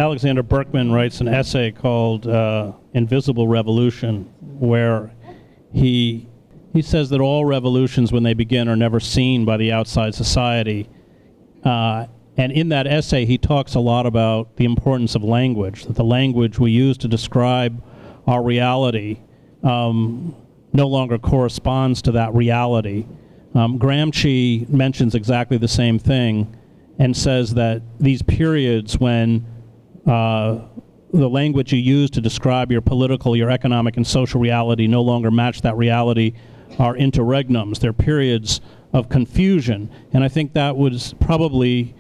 Alexander Berkman writes an essay called Invisible Revolution, where he says that all revolutions, when they begin, are never seen by the outside society. And in that essay, he talks a lot about the importance of language, that the language we use to describe our reality no longer corresponds to that reality. Gramsci mentions exactly the same thing and says that these periods when the language you use to describe your political, your economic, and social reality no longer match that reality are interregnums. They're periods of confusion. And I think that was probably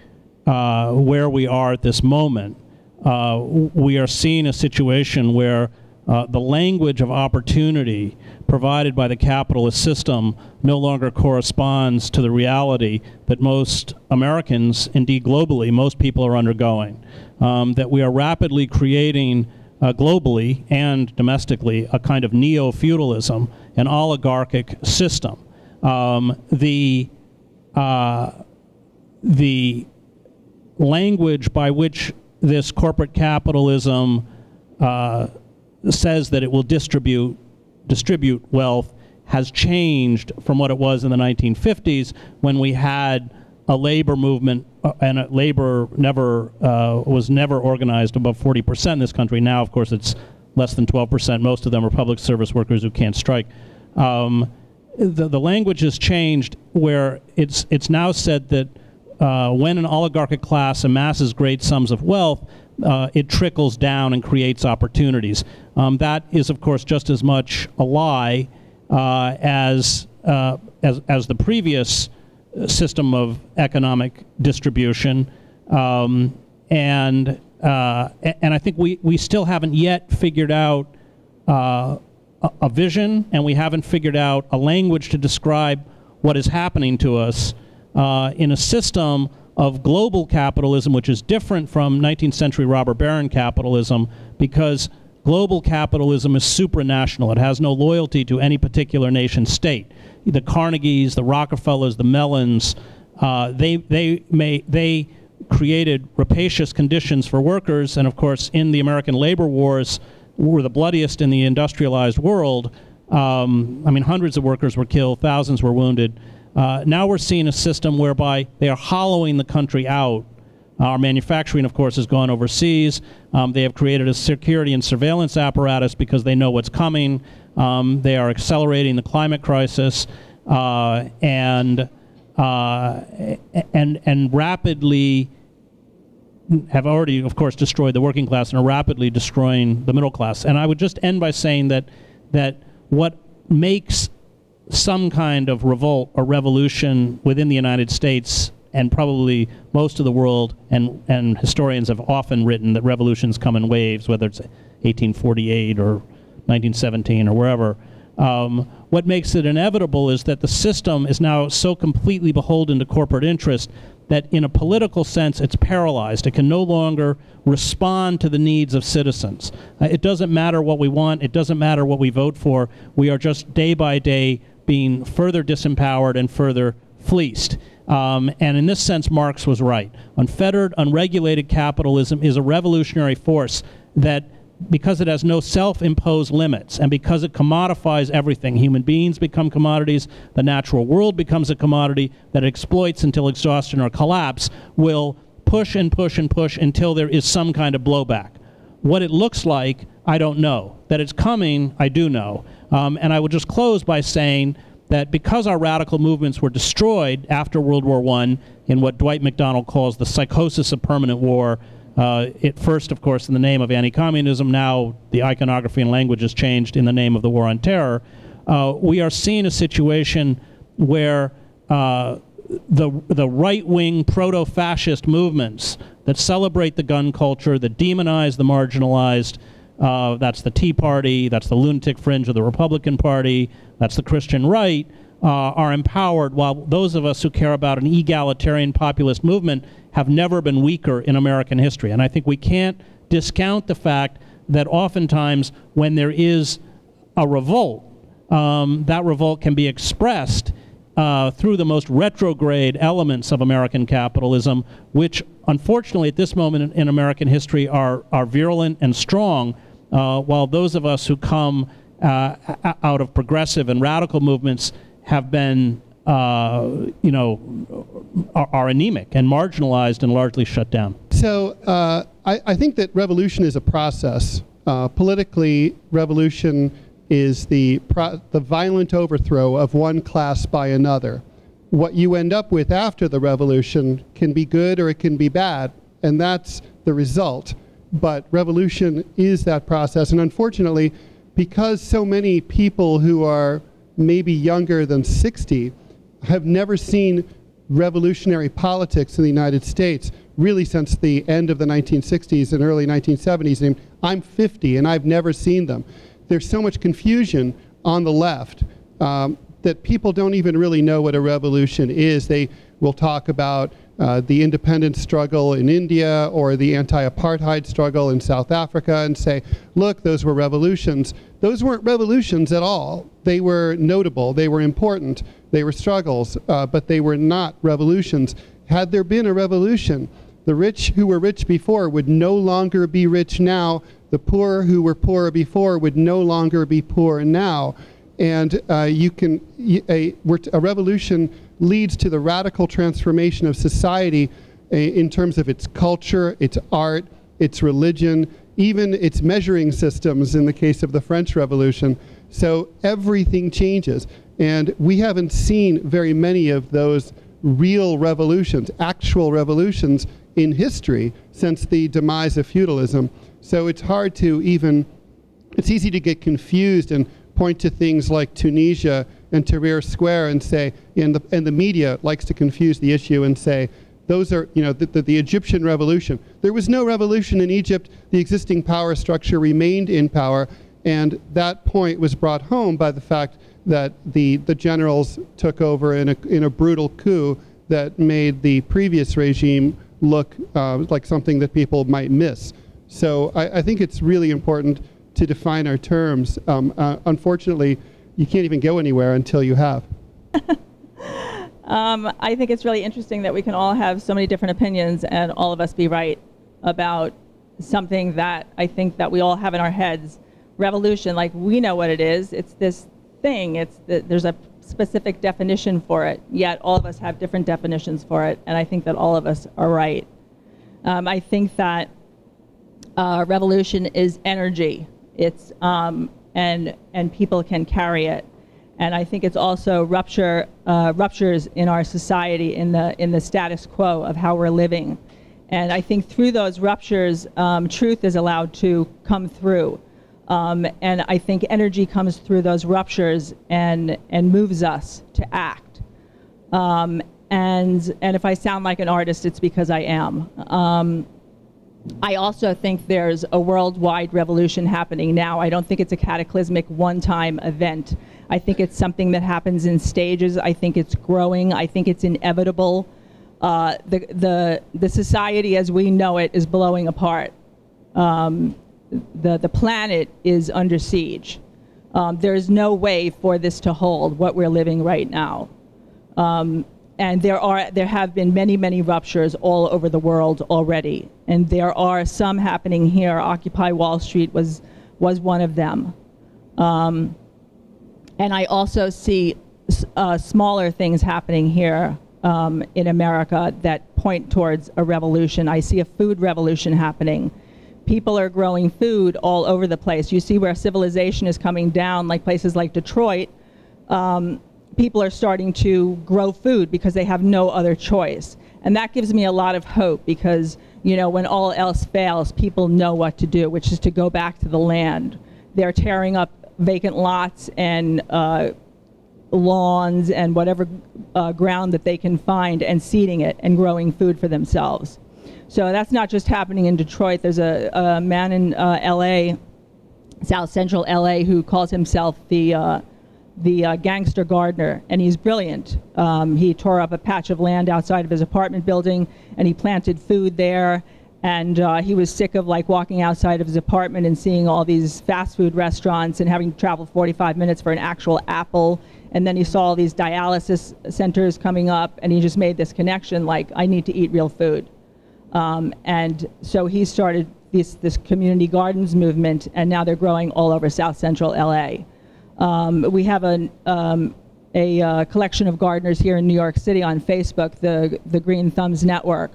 where we are at this moment. We are seeing a situation where the language of opportunity provided by the capitalist system no longer corresponds to the reality that most Americans, indeed globally, most people are undergoing. That we are rapidly creating globally and domestically a kind of neo-feudalism, an oligarchic system. The language by which this corporate capitalism says that it will distribute wealth has changed from what it was in the 1950s, when we had a labor movement, and labor was never organized above 40% in this country. Now, of course, it's less than 12%. Most of them are public service workers who can't strike. The language has changed, where it's now said that when an oligarchic class amasses great sums of wealth, it trickles down and creates opportunities. That is, of course, just as much a lie as the previous system of economic distribution, and I think we still haven't yet figured out a vision, and we haven't figured out a language to describe what is happening to us in a system of global capitalism, which is different from 19th century robber baron capitalism, because global capitalism is supranational. It has no loyalty to any particular nation state. The Carnegies, the Rockefellers, the Mellons, they created rapacious conditions for workers, and of course in the American labor wars were the bloodiest in the industrialized world. I mean, hundreds of workers were killed, thousands were wounded. Now we're seeing a system whereby they are hollowing the country out. Our manufacturing, of course, has gone overseas. They have created a security and surveillance apparatus because they know what's coming. They are accelerating the climate crisis and rapidly have already, of course, destroyed the working class and are rapidly destroying the middle class. And I would just end by saying that what makes some kind of revolt or revolution within the United States and probably most of the world, and historians have often written that revolutions come in waves, whether it's 1848 or 1917 or wherever. What makes it inevitable is that the system is now so completely beholden to corporate interest that in a political sense it's paralyzed. It can no longer respond to the needs of citizens. It doesn't matter what we want. It doesn't matter what we vote for. We are just day by day being further disempowered and further fleeced. And in this sense, Marx was right. Unfettered, unregulated capitalism is a revolutionary force that, because it has no self-imposed limits, and because it commodifies everything, human beings become commodities, the natural world becomes a commodity that exploits until exhaustion or collapse, will push and push and push until there is some kind of blowback. What it looks like, I don't know. That it's coming, I do know. And I would just close by saying that because our radical movements were destroyed after World War I in what Dwight McDonald calls the psychosis of permanent war, it first, of course, in the name of anti-communism, now the iconography and language has changed in the name of the war on terror, we are seeing a situation where the right-wing proto-fascist movements that celebrate the gun culture, that demonize the marginalized, that's the Tea Party, that's the lunatic fringe of the Republican Party, that's the Christian right, are empowered, while those of us who care about an egalitarian populist movement have never been weaker in American history. And I think we can't discount the fact that oftentimes when there is a revolt, that revolt can be expressed through the most retrograde elements of American capitalism, which unfortunately at this moment in American history are virulent and strong, while those of us who come out of progressive and radical movements have been, you know, are anemic and marginalized and largely shut down. So I think that revolution is a process. Politically, revolution is the violent overthrow of one class by another. What you end up with after the revolution can be good or it can be bad, and that's the result. But revolution is that process, and unfortunately, because so many people who are maybe younger than 60 have never seen revolutionary politics in the United States really since the end of the 1960s and early 1970s. And I'm 50 and I've never seen them. There's so much confusion on the left that people don't even really know what a revolution is. They will talk about the independence struggle in India or the anti-apartheid struggle in South Africa and say, look, those were revolutions. Those weren't revolutions at all. They were notable, they were important, they were struggles, but they were not revolutions. Had there been a revolution, the rich who were rich before would no longer be rich now. The poor who were poor before would no longer be poor now. And a revolution leads to the radical transformation of society in terms of its culture, its art, its religion, even its measuring systems in the case of the French Revolution. So everything changes. And we haven't seen very many of those real revolutions, actual revolutions in history since the demise of feudalism. So it's hard to even, it's easy to get confused and point to things like Tunisia and Tahrir Square and say, and the media likes to confuse the issue and say, those are, you know, the Egyptian revolution. There was no revolution in Egypt. The existing power structure remained in power, and that point was brought home by the fact that the generals took over in a brutal coup that made the previous regime look like something that people might miss. So I think it's really important to define our terms. Unfortunately, you can't even go anywhere until you have. I think it's really interesting that we can all have so many different opinions and all of us be right about something that I think that we all have in our heads. Revolution, like we know what it is. It's this thing. There's a specific definition for it, yet all of us have different definitions for it, and I think that all of us are right. I think that revolution is energy. It's and people can carry it, and I think it's also ruptures in our society in the status quo of how we're living, and I think through those ruptures, truth is allowed to come through, and I think energy comes through those ruptures and moves us to act, and if I sound like an artist, it's because I am. I also think there's a worldwide revolution happening now. I don't think it's a cataclysmic one-time event. I think it's something that happens in stages. I think it's growing. I think it's inevitable. The society as we know it is blowing apart. The planet is under siege. There's no way for this to hold what we're living right now. And there have been many, many ruptures all over the world already. And there are some happening here. Occupy Wall Street was one of them. And I also see smaller things happening here in America that point towards a revolution. I see a food revolution happening. People are growing food all over the place. You see where civilization is coming down, like places like Detroit. People are starting to grow food because they have no other choice. And that gives me a lot of hope because, you know, when all else fails, people know what to do, which is to go back to the land. They're tearing up vacant lots and lawns and whatever ground that they can find and seeding it and growing food for themselves. So that's not just happening in Detroit. There's a man in LA, South Central LA, who calls himself the gangster gardener, and he's brilliant. He tore up a patch of land outside of his apartment building, and he planted food there, And he was sick of like walking outside of his apartment and seeing all these fast food restaurants and having to travel 45 minutes for an actual apple. And then he saw all these dialysis centers coming up, and he just made this connection, like, I need to eat real food. And so he started this community gardens movement, and now they're growing all over South Central LA. We have a collection of gardeners here in New York City on Facebook, the Green Thumbs Network.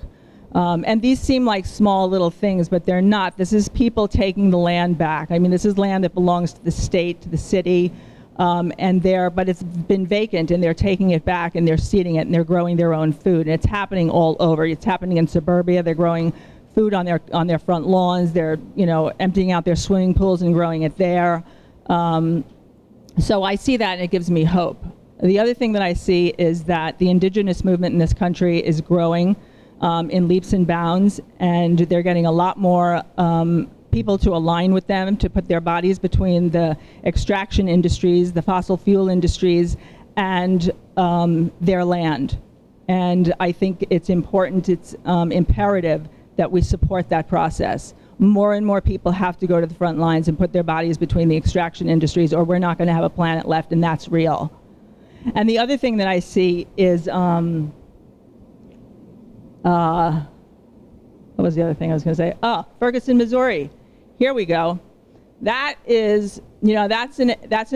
And these seem like small little things, but they're not. This is people taking the land back. I mean, this is land that belongs to the state, to the city, but it's been vacant, and they're taking it back, and they're seeding it, and they're growing their own food. And it's happening all over. It's happening in suburbia. They're growing food on their front lawns. They're, you know, emptying out their swimming pools and growing it there. So I see that, and it gives me hope. The other thing that I see is that the indigenous movement in this country is growing in leaps and bounds, and they're getting a lot more people to align with them, to put their bodies between the extraction industries, the fossil fuel industries, and their land. And I think it's important, it's imperative that we support that process. More and more people have to go to the front lines and put their bodies between the extraction industries, or we're not going to have a planet left, and that's real. And the other thing that I see is, what was the other thing I was going to say? Oh, Ferguson, Missouri. Here we go. That is, you know, that's an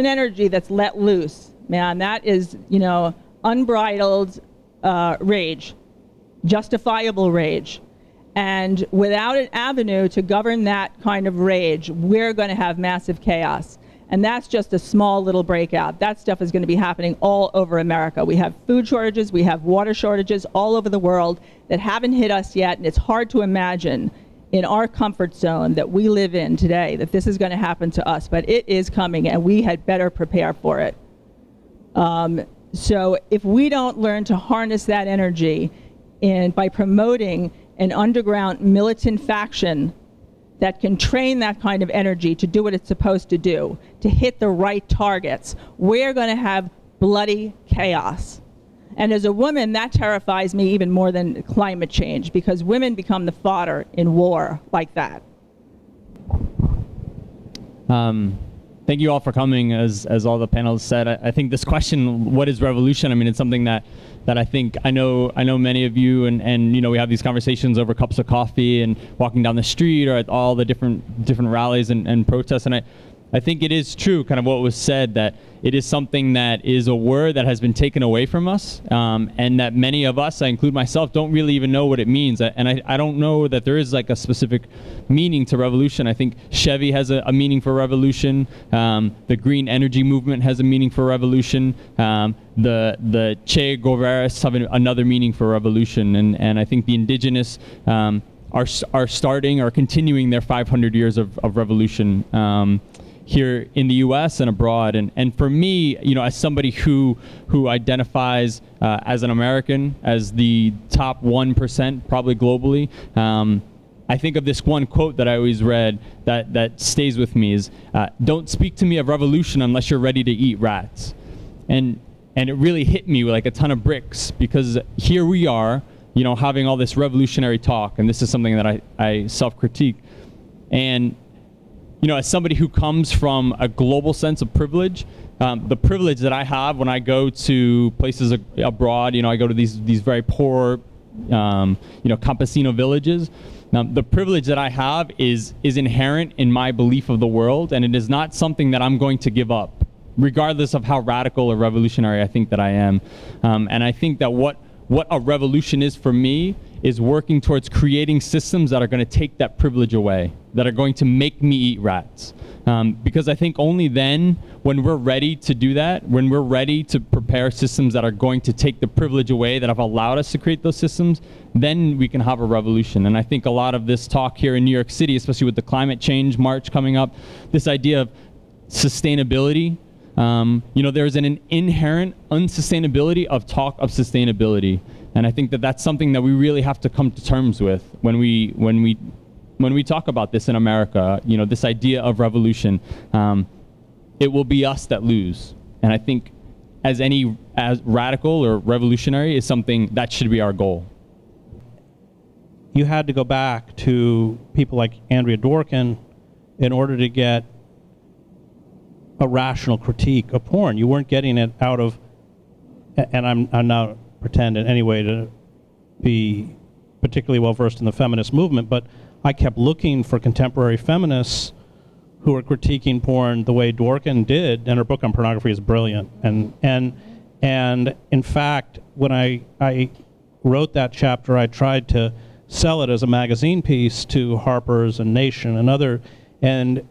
energy that's let loose, man. That is, you know, unbridled rage, justifiable rage. And without an avenue to govern that kind of rage, we're going to have massive chaos. And that's just a small little breakout. That stuff is going to be happening all over America. We have food shortages, we have water shortages all over the world that haven't hit us yet, and it's hard to imagine in our comfort zone that we live in today that this is going to happen to us, but it is coming, and we had better prepare for it. So if we don't learn to harness that energy by promoting an underground militant faction that can train that kind of energy to do what it's supposed to do, to hit the right targets, we're going to have bloody chaos. And as a woman, that terrifies me even more than climate change, because women become the fodder in war like that. Thank you all for coming. As all the panelists said, I think this question, what is revolution? I mean, it's something that I think I know many of you, and you know, we have these conversations over cups of coffee and walking down the street or at all the different rallies and protests. And I think it is true, kind of what was said, that it is something that is a word that has been taken away from us, and that many of us, I include myself, don't really even know what it means. And I don't know that there is like a specific meaning to revolution. I think Chevy has a meaning for revolution. The green energy movement has a meaning for revolution. The Che Guevaras have another meaning for revolution. And I think the indigenous are continuing their 500 years of revolution here in the U.S. and abroad. And for me, you know, as somebody who identifies as an American, as the top 1% probably globally, I think of this one quote that I always read that stays with me is, don't speak to me of revolution unless you're ready to eat rats. And it really hit me like a ton of bricks, because here we are, you know, having all this revolutionary talk, and this is something that I self-critique. And you know, as somebody who comes from a global sense of privilege, the privilege that I have when I go to places abroad, you know, I go to these very poor, you know, campesino villages. The privilege that I have is inherent in my belief of the world, and it is not something that I'm going to give up, regardless of how radical or revolutionary I think that I am. And I think that what a revolution is for me is working towards creating systems that are going to take that privilege away, that are going to make me eat rats. Because I think only then, when we're ready to do that, when we're ready to prepare systems that are going to take the privilege away that have allowed us to create those systems, then we can have a revolution. And I think a lot of this talk here in New York City, especially with the climate change march coming up, this idea of sustainability, you know, there's an inherent unsustainability of talk of sustainability. And I think that that's something that we really have to come to terms with when we talk about this in America, you know, this idea of revolution. It will be us that lose. And I think as radical or revolutionary is something that should be our goal. you had to go back to people like Andrea Dworkin in order to get a rational critique of porn. You weren't getting it out of, and I'm not pretend in any way to be particularly well versed in the feminist movement, but I kept looking for contemporary feminists who were critiquing porn the way Dworkin did, and her book on pornography is brilliant. And in fact, when I wrote that chapter, I tried to sell it as a magazine piece to Harper's and Nation and other, and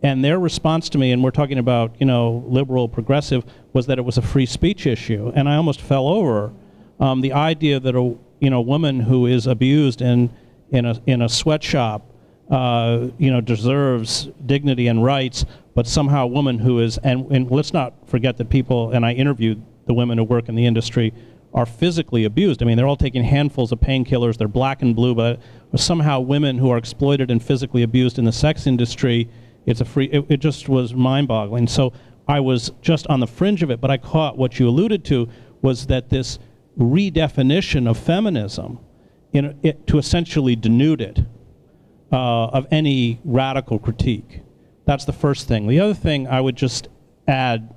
their response to me, and we're talking about, you know, liberal, progressive, was that it was a free speech issue, and I almost fell over. The idea that a woman who is abused in a sweatshop, deserves dignity and rights, but somehow a woman who is, and let's not forget that people, and I interviewed the women who work in the industry, are physically abused. I mean, they're all taking handfuls of painkillers, they're black and blue, but somehow women who are exploited and physically abused in the sex industry, it just was mind-boggling. So I was just on the fringe of it, but I caught what you alluded to was that this redefinition of feminism to essentially denude it of any radical critique. That's the first thing. The other thing I would just add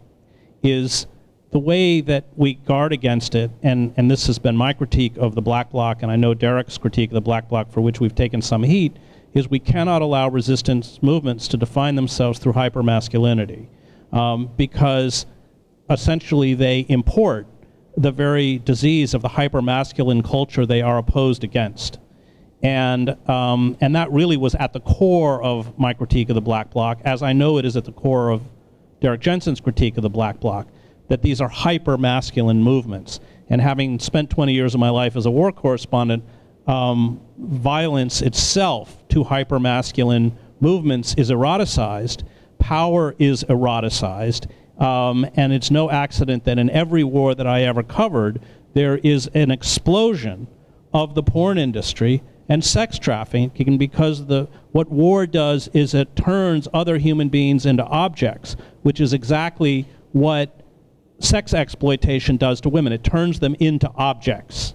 is the way that we guard against it, and this has been my critique of the Black Bloc, and I know Derek's critique of the Black Bloc, for which we've taken some heat, is we cannot allow resistance movements to define themselves through hypermasculinity, because essentially they import the very disease of the hypermasculine culture they are opposed against. And that really was at the core of my critique of the Black Bloc, as I know it is at the core of Derek Jensen's critique of the Black Bloc, that these are hyper-masculine movements. And having spent 20 years of my life as a war correspondent, violence itself to hyper-masculine movements is eroticized, power is eroticized, and it's no accident that in every war that I ever covered, there is an explosion of the porn industry and sex trafficking, because what war does is it turns other human beings into objects, which is exactly what sex exploitation does to women. It turns them into objects.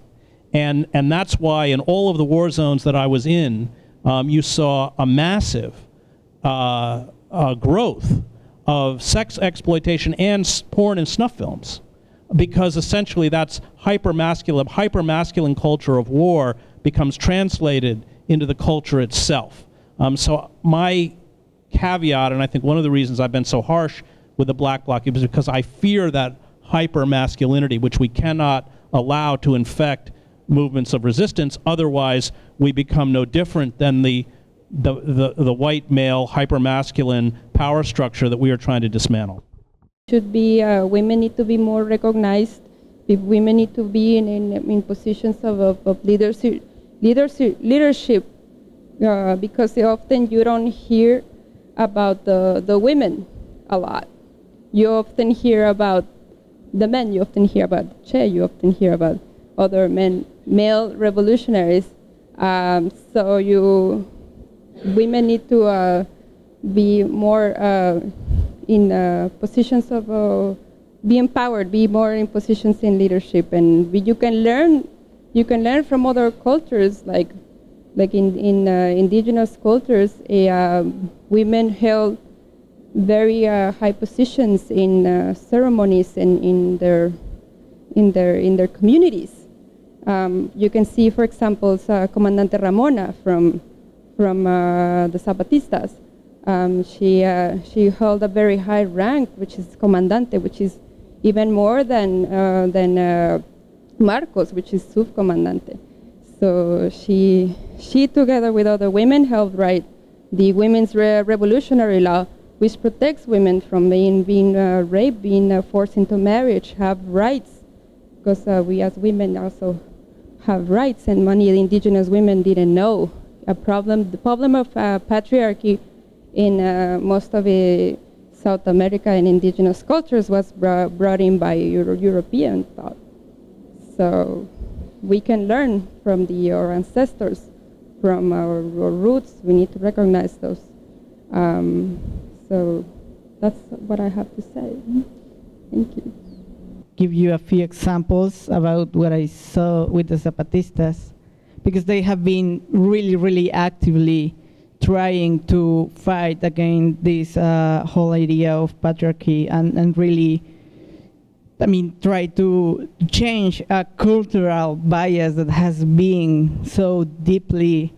And that's why in all of the war zones that I was in, you saw a massive growth of sex exploitation and porn and snuff films, because essentially that's hyper-masculine culture of war becomes translated into the culture itself. So my caveat, and I think one of the reasons I've been so harsh with the Black Bloc, is because I fear that hyper-masculinity, which we cannot allow to infect movements of resistance. Otherwise, we become no different than the white male hyper-masculine power structure that we are trying to dismantle. Should be women need to be more recognized. Women need to be in positions of leadership, because often you don't hear about the women a lot. You often hear about the men, you often hear about Che, you often hear about other male revolutionaries. So women need to be more in positions of be empowered, be more in positions in leadership, and you can learn from other cultures, like in indigenous cultures, women held very high positions in ceremonies and in their communities. You can see, for example, Comandante Ramona from the Zapatistas. She held a very high rank, which is Comandante, which is even more than Marcos, which is Subcomandante. So she together with other women helped write the Women's Revolutionary Law, which protects women from being raped, being forced into marriage, have rights, because we as women also have rights, and many indigenous women didn't know. The problem of patriarchy in most of South America and indigenous cultures was brought in by European thought. So we can learn from our ancestors, from our roots. We need to recognize those. So that's what I have to say. Thank you. Give you a few examples about what I saw with the Zapatistas, because they have been really, really actively trying to fight against this whole idea of patriarchy and really, I mean, try to change a cultural bias that has been so deeply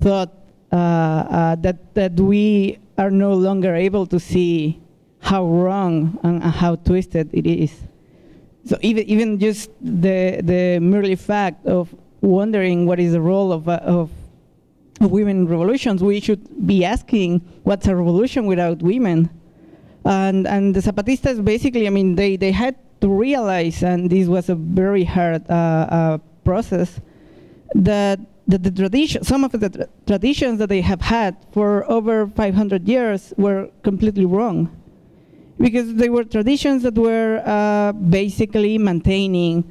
thought that we are no longer able to see how wrong and how twisted it is. So even just the merely fact of wondering what is the role of women in revolutions, we should be asking what's a revolution without women. And the Zapatistas basically, I mean, they had to realize, and this was a very hard process, that the tradition, some of the traditions that they have had for over 500 years were completely wrong. Because they were traditions that were basically maintaining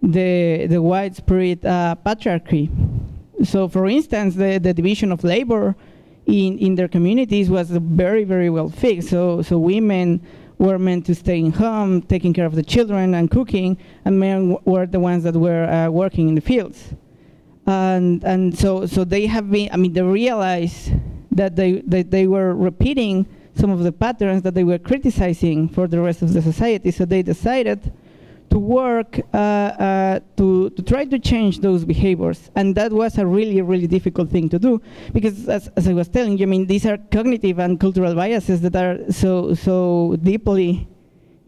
the widespread patriarchy. So for instance, the division of labor in their communities was very, very well fixed. So women were meant to stay in home, taking care of the children and cooking, and men were the ones that were working in the fields. And so they have been, I mean, they realized that they were repeating some of the patterns that they were criticizing for the rest of the society. So they decided to work to try to change those behaviors. And that was a really, really difficult thing to do, because as I was telling you, I mean, these are cognitive and cultural biases that are so deeply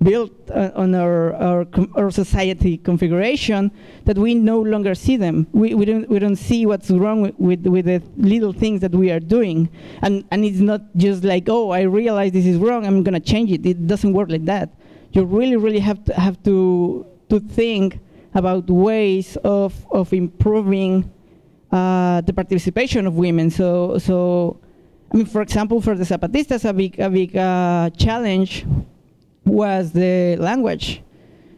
built on our society configuration that we no longer see them. We don't see what's wrong with the little things that we are doing, and it's not just like, oh, I realize this is wrong, I'm gonna change it. It doesn't work like that. You really have to think about ways of improving the participation of women. So I mean, for example, for the Zapatistas, a big challenge was the language,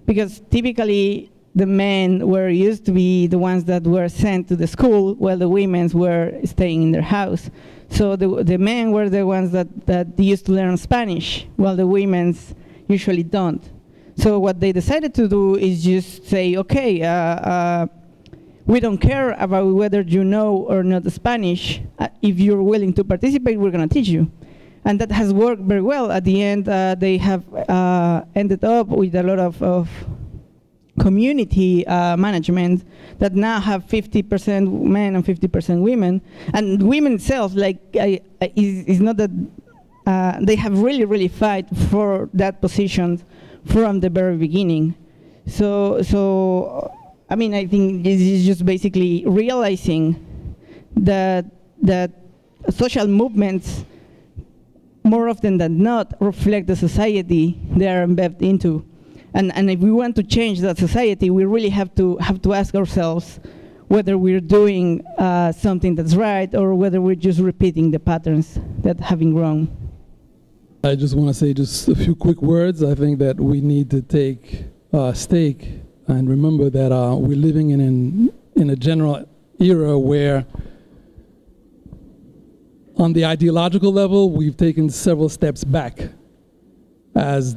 because typically the men were used to be the ones that were sent to the school while the women were staying in their house. So the men were the ones that used to learn Spanish while the women usually don't. So what they decided to do is just say, okay, we don't care about whether you know or not Spanish. If you're willing to participate, we're gonna teach you. And that has worked very well. At the end, they have ended up with a lot of community management that now have 50% men and 50% women. And women itself, like, is not that, they have really fight for that position from the very beginning. So I mean, I think this is just basically realizing that social movements, more often than not, reflect the society they are embedded into. And if we want to change that society, we really have to ask ourselves whether we're doing something that's right or whether we're just repeating the patterns that have been wrong. I just want to say just a few quick words. I think that we need to take stake and remember that we're living in a general era where on the ideological level, we've taken several steps back. As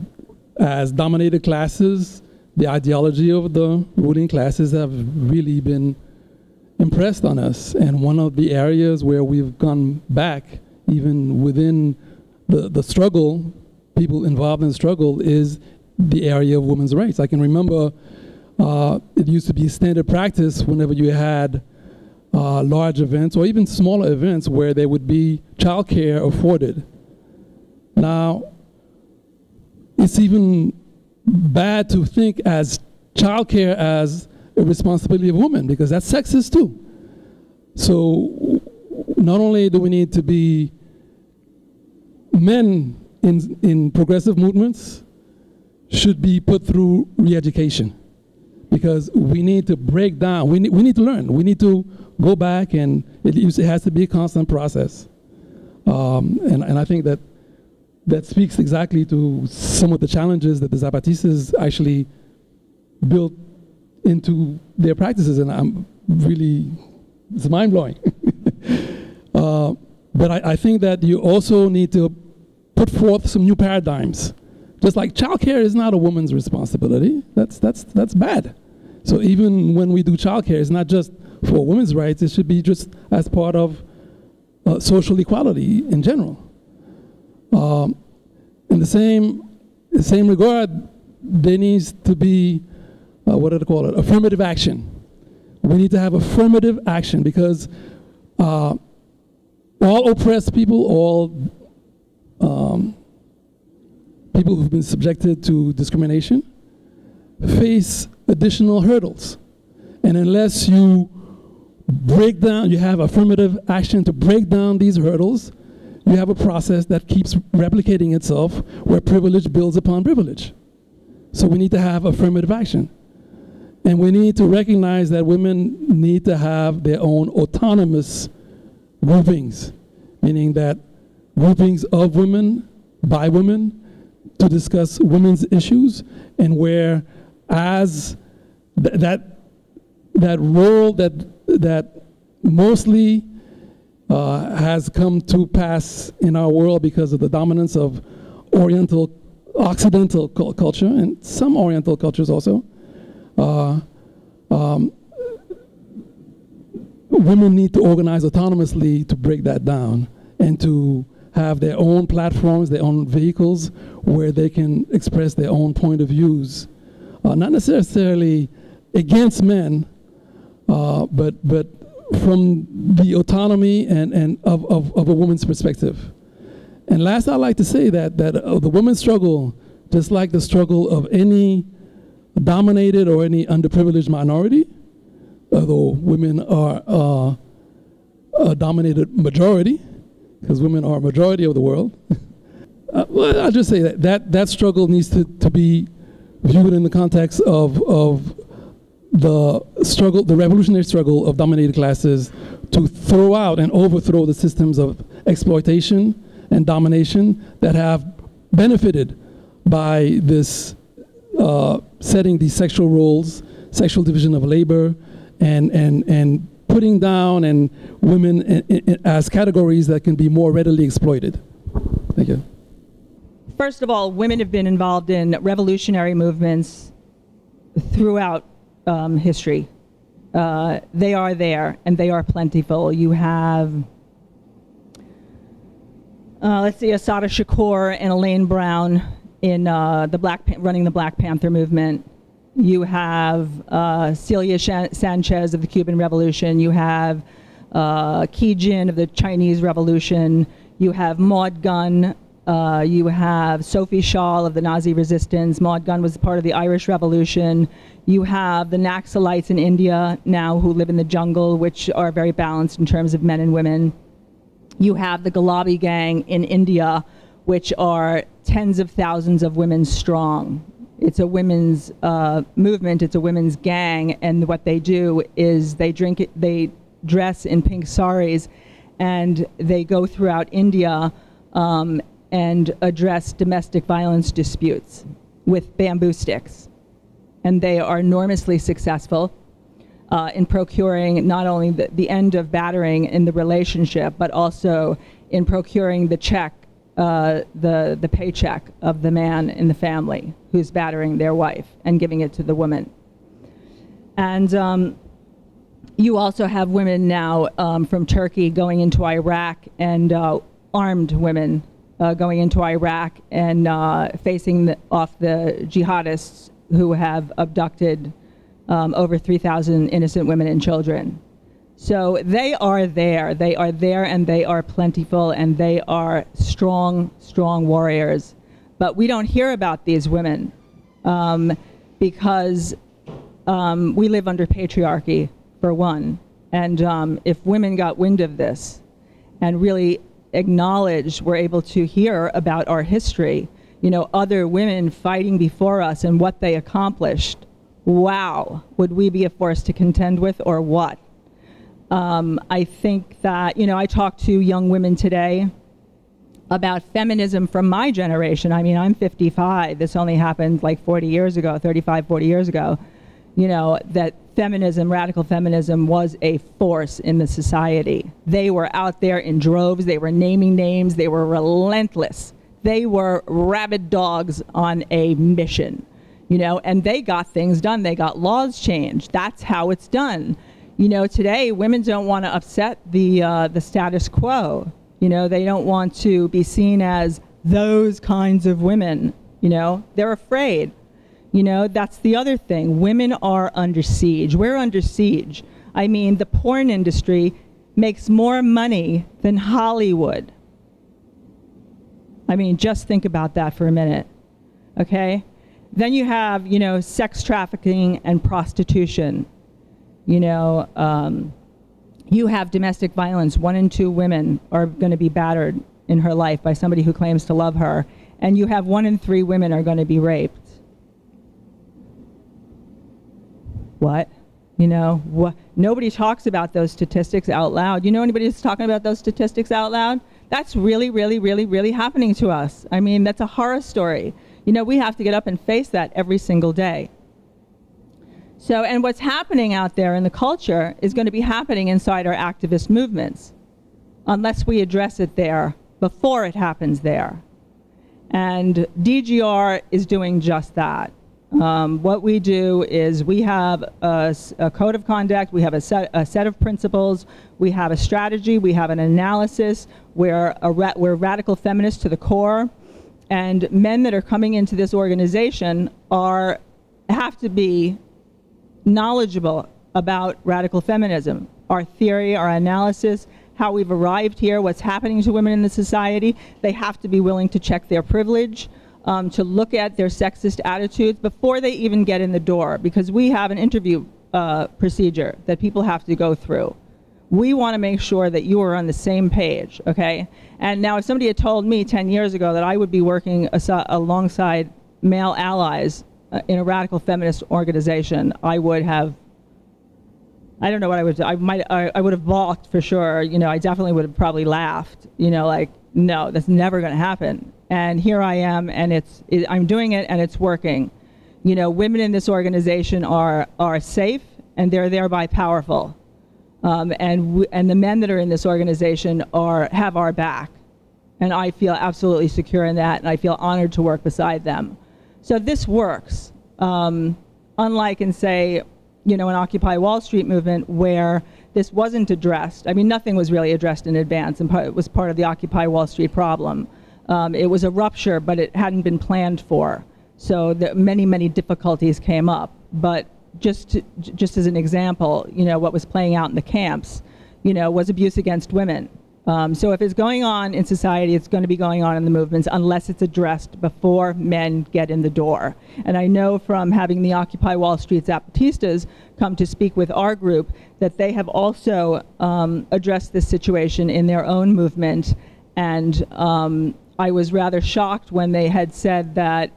dominated classes, the ideology of the ruling classes have really been impressed on us. And one of the areas where we've gone back, even within the struggle, people involved in the struggle, is the area of women's rights. I can remember it used to be standard practice whenever you had large events or even smaller events where there would be childcare afforded. Now, it's even bad to think as childcare as a responsibility of women, because that's sexist too. So not only do we need to be men in progressive movements should be put through re-education, because we need to break down, we need to learn, we need to go back, and it has to be a constant process. And I think that speaks exactly to some of the challenges that the Zapatistas actually built into their practices, and I'm really, it's mind-blowing. But I think that you also need to put forth some new paradigms. Just like childcare is not a woman's responsibility. That's bad. So even when we do childcare, it's not just for women's rights, it should be just as part of social equality in general. In the same regard, there needs to be, what do they call it, affirmative action. We need to have affirmative action because all oppressed people, all people who've been subjected to discrimination face additional hurdles. And unless you break down, you have affirmative action to break down these hurdles, you have a process that keeps replicating itself where privilege builds upon privilege. So we need to have affirmative action. And we need to recognize that women need to have their own autonomous groupings, meaning that groupings of women, by women, to discuss women's issues, and where as that role that mostly has come to pass in our world because of the dominance of Occidental culture, and some Oriental cultures also, women need to organize autonomously to break that down and to have their own platforms, their own vehicles where they can express their own point of views, not necessarily against men, but from the autonomy and of a woman's perspective. And last, I'd like to say that the women's struggle, just like the struggle of any dominated or any underprivileged minority, although women are a dominated majority, because women are a majority of the world. Well, I'll just say that struggle needs to be viewed in the context of the revolutionary struggle of dominated classes to throw out and overthrow the systems of exploitation and domination that have benefited by this setting these sexual roles, sexual division of labor, and putting down and women as categories that can be more readily exploited. Thank you. First of all, women have been involved in revolutionary movements throughout history. They are there, and they are plentiful. You have, let's see, Assata Shakur and Elaine Brown in running the Black Panther movement. You have Celia Sanchez of the Cuban Revolution. You have Qi Jin of the Chinese Revolution. You have Maud Gunn. You have Sophie Scholl of the Nazi resistance. Maud Gunn was part of the Irish Revolution. You have the Naxalites in India now who live in the jungle, which are very balanced in terms of men and women. You have the Gulabi gang in India, which are tens of thousands of women strong. It's a women's movement, it's a women's gang, and what they do is they dress in pink saris, and they go throughout India and address domestic violence disputes with bamboo sticks. And they are enormously successful in procuring not only the end of battering in the relationship, but also in procuring the check, the paycheck of the man in the family who's battering their wife and giving it to the woman. And you also have women now from Turkey going into Iraq, and armed women going into Iraq and facing off the jihadists who have abducted over 3,000 innocent women and children. So they are there, and they are plentiful, and they are strong, strong warriors. But we don't hear about these women because we live under patriarchy, for one. And if women got wind of this and really acknowledged, were able to hear about our history, you know, other women fighting before us and what they accomplished, wow, would we be a force to contend with, or what? I think that, you know, I talk to young women today about feminism from my generation. I mean, I'm 55. This only happened like 40 years ago, 35, 40 years ago. You know, that feminism, radical feminism, was a force in the society. They were out there in droves. They were naming names. They were relentless. They were rabid dogs on a mission. you know, and they got things done. They got laws changed. That's how it's done. You know, today women don't want to upset the status quo. You know, they don't want to be seen as those kinds of women. You know, they're afraid. You know, that's the other thing. Women are under siege. We're under siege. I mean, the porn industry makes more money than Hollywood. I mean, just think about that for a minute, okay? Then you have, you know, sex trafficking and prostitution. You know, you have domestic violence. 1 in 2 women are going to be battered in her life by somebody who claims to love her. And you have 1 in 3 women are going to be raped. What? You know, what? Nobody talks about those statistics out loud. You know anybody who's talking about those statistics out loud? That's really, really, really, really happening to us. I mean, that's a horror story. You know, we have to get up and face that every single day. So, and what's happening out there in the culture is going to be happening inside our activist movements, unless we address it there before it happens there. And DGR is doing just that. What we do is we have a code of conduct, we have a set of principles, we have a strategy, we have an analysis, we're radical feminists to the core, and men that are coming into this organization have to be knowledgeable about radical feminism, our theory, our analysis, how we've arrived here, what's happening to women in the society. They have to be willing to check their privilege, to look at their sexist attitudes before they even get in the door, because we have an interview procedure that people have to go through. We want to make sure that you are on the same page, okay? And now if somebody had told me 10 years ago that I would be working alongside male allies in a radical feminist organization, I would have, I don't know what I would do. I would have balked for sure. You know, I definitely would have probably laughed, you know, like, no, that's never going to happen. And here I am, and I'm doing it, and it's working. You know, women in this organization are safe, and they're thereby powerful. And the men that are in this organization have our back. And I feel absolutely secure in that, and I feel honored to work beside them. So this works, unlike in, say, you know, an Occupy Wall Street movement where this wasn't addressed. I mean, nothing was really addressed in advance, and it was part of the Occupy Wall Street problem. It was a rupture, but it hadn't been planned for. So many, many difficulties came up. But just as an example, you know, what was playing out in the camps, you know, was abuse against women. So if it's going on in society, it's going to be going on in the movements unless it's addressed before men get in the door. And I know from having the Occupy Wall Street Zapatistas come to speak with our group that they have also addressed this situation in their own movement. And I was rather shocked when they had said that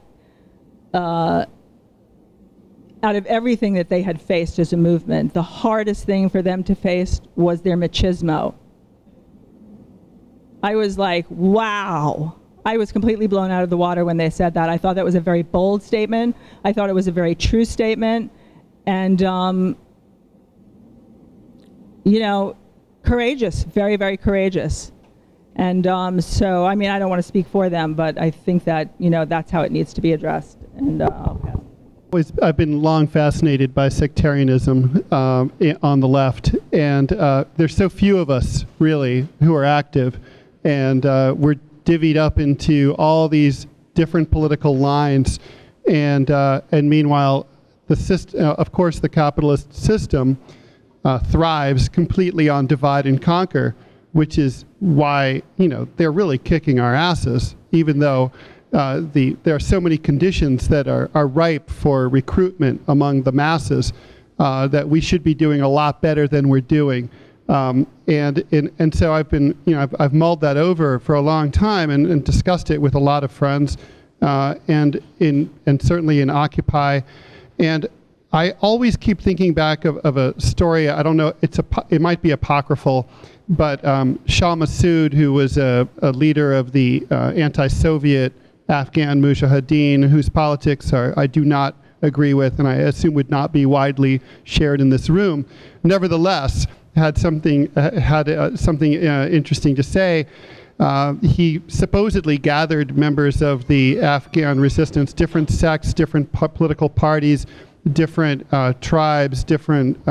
out of everything that they had faced as a movement, the hardest thing for them to face was their machismo. I was like, wow. I was completely blown out of the water when they said that. I thought that was a very bold statement. I thought it was a very true statement. And, you know, courageous, very, very courageous. And so, I mean, I don't want to speak for them, but I think that, you know, that's how it needs to be addressed. And I'll pass. I've been long fascinated by sectarianism on the left, and there's so few of us, really, who are active. And we're divvied up into all these different political lines, and meanwhile, the system, of course, the capitalist system thrives completely on divide and conquer, which is why, you know, they're really kicking our asses, even though there are so many conditions that are ripe for recruitment among the masses that we should be doing a lot better than we're doing. And so I've been, you know, I've mulled that over for a long time and discussed it with a lot of friends, and certainly in Occupy. And I always keep thinking back of a story. I don't know, it might be apocryphal, but Shah Massoud, who was a leader of the anti-Soviet Afghan Mujahideen, whose politics I do not agree with, and I assume would not be widely shared in this room, nevertheless had something interesting to say. He supposedly gathered members of the Afghan resistance, different sects, different political parties, different tribes, different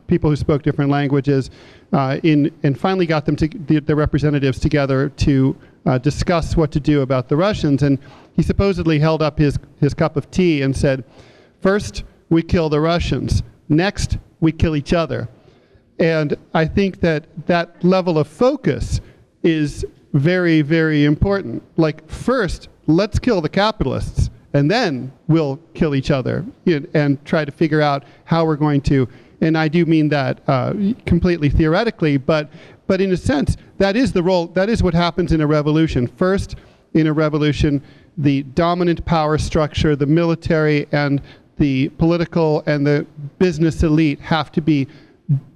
people who spoke different languages, and finally got them the representatives together to discuss what to do about the Russians. And he supposedly held up his cup of tea and said, first, we kill the Russians. Next, we kill each other. And I think that that level of focus is very, very important. Like, first, let's kill the capitalists, and then we'll kill each other and try to figure out how we're going to, and I do mean that completely theoretically, but in a sense, that is the role, that is what happens in a revolution. First, in a revolution, the dominant power structure, the military and the political and the business elite have to be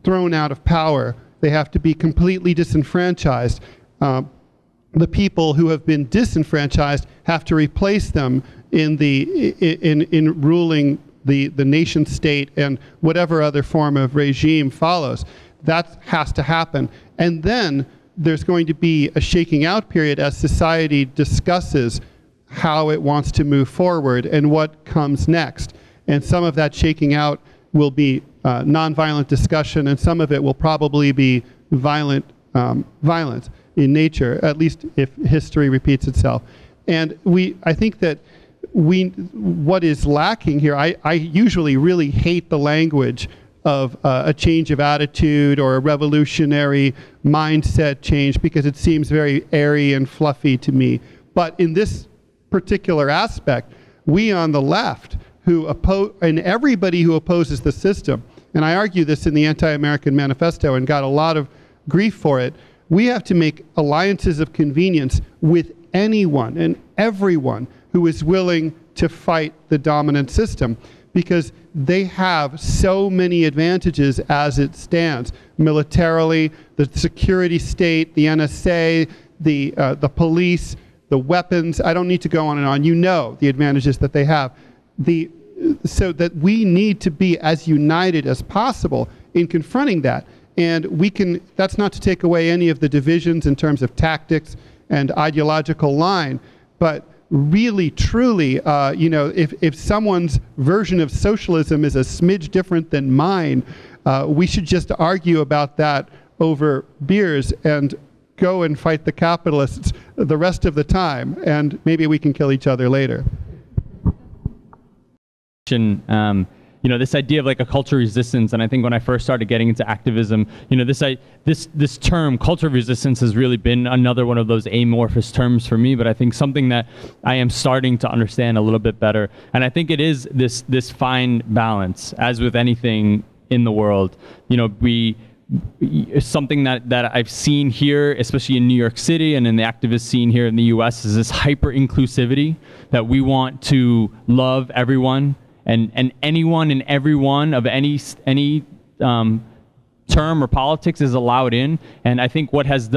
thrown out of power. They have to be completely disenfranchised. The people who have been disenfranchised have to replace them in ruling the nation state and whatever other form of regime follows. That has to happen. And then there's going to be a shaking out period as society discusses how it wants to move forward and what comes next. And some of that shaking out will be nonviolent discussion, and some of it will probably be violence in nature, at least if history repeats itself. And I think that what is lacking here, I usually really hate the language of a change of attitude or a revolutionary mindset change because it seems very airy and fluffy to me. But in this particular aspect, we on the left who oppose, and everybody who opposes the system, and I argue this in the Anti-American Manifesto and got a lot of grief for it, we have to make alliances of convenience with anyone and everyone who is willing to fight the dominant system, because they have so many advantages as it stands. Militarily, the security state, the NSA, the police, the weapons. I don't need to go on and on. You know the advantages that they have. So that we need to be as united as possible in confronting that. And we can, that's not to take away any of the divisions in terms of tactics and ideological line, but really, truly, you know, if someone's version of socialism is a smidge different than mine, we should just argue about that over beers and go and fight the capitalists the rest of the time, and maybe we can kill each other later. You know, this idea of like a culture resistance, and I think when I first started getting into activism, you know, this term culture resistance has really been another one of those amorphous terms for me, but I think something that I am starting to understand a little bit better. And I think it is this fine balance, as with anything in the world. You know, something that I've seen here, especially in New York City and in the activist scene here in the US, is this hyper inclusivity that we want to love everyone and anyone and everyone of any term or politics is allowed in. And I think what has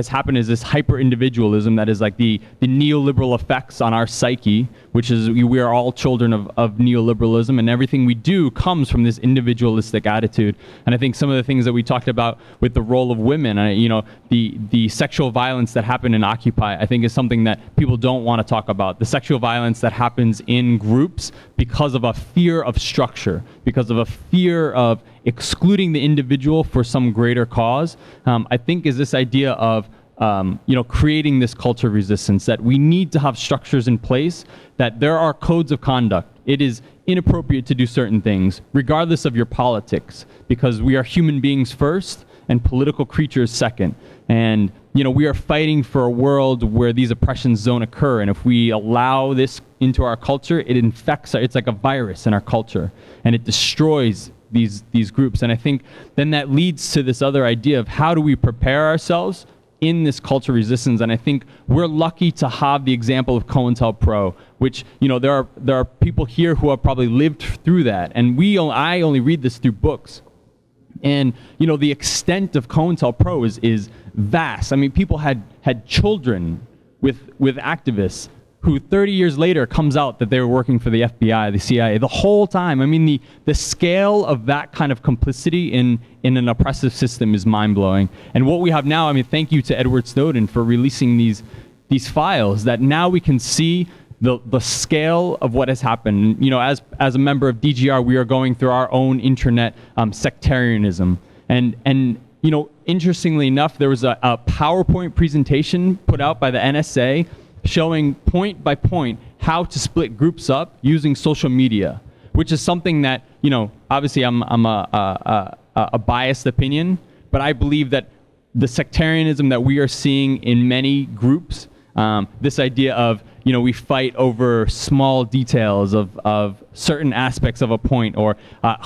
happened is this hyper individualism that is like the neoliberal effects on our psyche, which is we are all children of neoliberalism, and everything we do comes from this individualistic attitude. And I think some of the things that we talked about with the role of women, you know, the sexual violence that happened in Occupy, I think is something that people don't want to talk about. The sexual violence that happens in groups because of a fear of structure, because of a fear of excluding the individual for some greater cause, I think is this idea of you know, creating this culture of resistance, that we need to have structures in place, that there are codes of conduct. It is inappropriate to do certain things, regardless of your politics, because we are human beings first and political creatures second. And you know, we are fighting for a world where these oppressions don't occur. And if we allow this into our culture, it infects, it's like a virus in our culture, and it destroys these groups. And I think then that leads to this other idea of how do we prepare ourselves in this culture resistance. And I think we're lucky to have the example of COINTELPRO, which, you know, there are people here who have probably lived through that, and I only read this through books. And you know, the extent of COINTELPRO is vast. I mean, people had children with activists who 30 years later comes out that they were working for the FBI, the CIA, the whole time. I mean, the scale of that kind of complicity in an oppressive system is mind-blowing. And what we have now, I mean, thank you to Edward Snowden for releasing these files, that now we can see the scale of what has happened. You know, as a member of DGR, we are going through our own internet sectarianism. And you know, interestingly enough, there was a PowerPoint presentation put out by the NSA showing point by point how to split groups up using social media, which is something that, you know, obviously I'm a biased opinion, but I believe that the sectarianism that we are seeing in many groups, this idea of, you know, we fight over small details of certain aspects of a point, or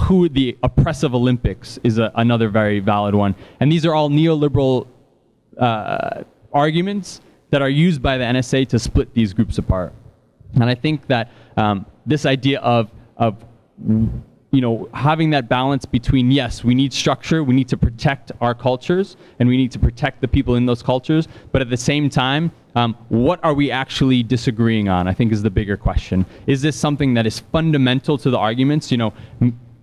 who the oppressive Olympics is another very valid one. And these are all neoliberal arguments that are used by the NSA to split these groups apart. And I think that this idea of you know, having that balance between, yes, we need structure, we need to protect our cultures, and we need to protect the people in those cultures, but at the same time, what are we actually disagreeing on, I think, is the bigger question. Is this something that is fundamental to the arguments? You know,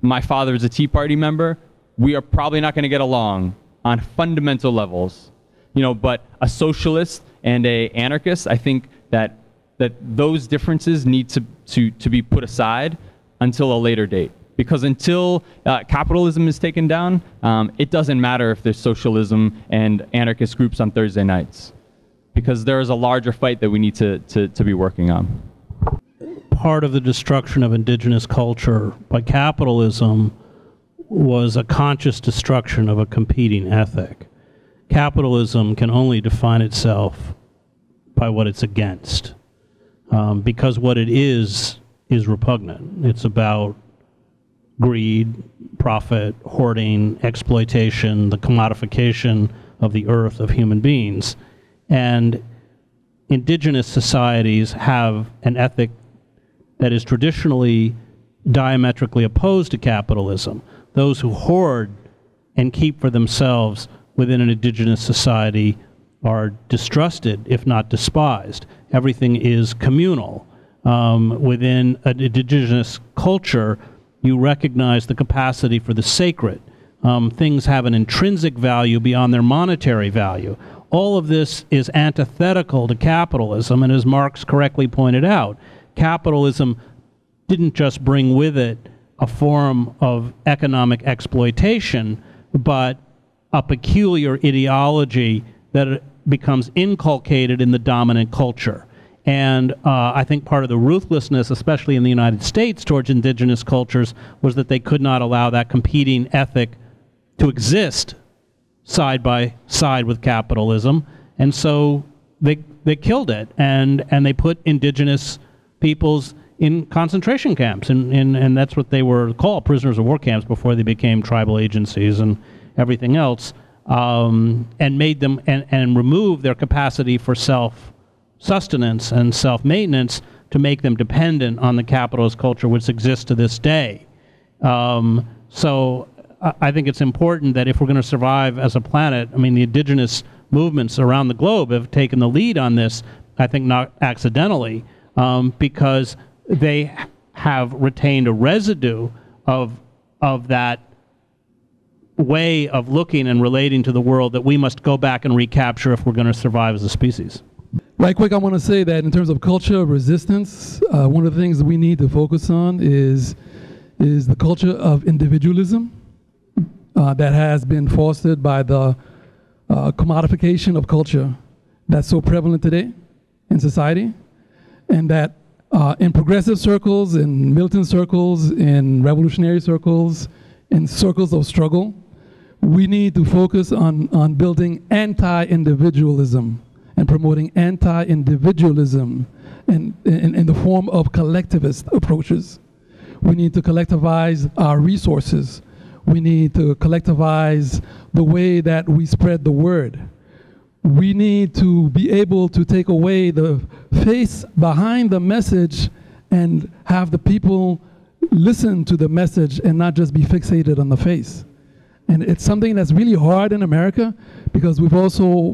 my father is a Tea Party member. We are probably not going to get along on fundamental levels. You know, but a socialist and a anarchist, I think that those differences need to be put aside until a later date. Because until capitalism is taken down, it doesn't matter if there's socialism and anarchist groups on Thursday nights. Because there is a larger fight that we need to be working on. Part of the destruction of indigenous culture by capitalism was a conscious destruction of a competing ethic. Capitalism can only define itself by what it's against, because what it is repugnant. It's about greed, profit, hoarding, exploitation, the commodification of the earth, of human beings. And indigenous societies have an ethic that is traditionally diametrically opposed to capitalism. Those who hoard and keep for themselves within an indigenous society are distrusted, if not despised. Everything is communal. Within an indigenous culture, you recognize the capacity for the sacred. Things have an intrinsic value beyond their monetary value. All of this is antithetical to capitalism, and as Marx correctly pointed out, capitalism didn't just bring with it a form of economic exploitation, but a peculiar ideology that becomes inculcated in the dominant culture. And I think part of the ruthlessness, especially in the United States, towards indigenous cultures was that they could not allow that competing ethic to exist side by side with capitalism. And so they killed it, and they put indigenous peoples in concentration camps, and that's what they were called, prisoners of war camps, before they became tribal agencies and everything else, and made them, and removed their capacity for self-sustenance and self-maintenance to make them dependent on the capitalist culture which exists to this day. So I think it's important that if we're going to survive as a planet, I mean, the indigenous movements around the globe have taken the lead on this, I think not accidentally, because they have retained a residue of that way of looking and relating to the world that we must go back and recapture if we're going to survive as a species. Right quick, I want to say that in terms of culture of resistance, one of the things we need to focus on is the culture of individualism that has been fostered by the commodification of culture that's so prevalent today in society, and that in progressive circles, in militant circles, in revolutionary circles, in circles of struggle, we need to focus on building anti-individualism and promoting anti-individualism in the form of collectivist approaches. We need to collectivize our resources. We need to collectivize the way that we spread the word. We need to be able to take away the face behind the message and have the people listen to the message and not just be fixated on the face. And it's something that's really hard in America because we've also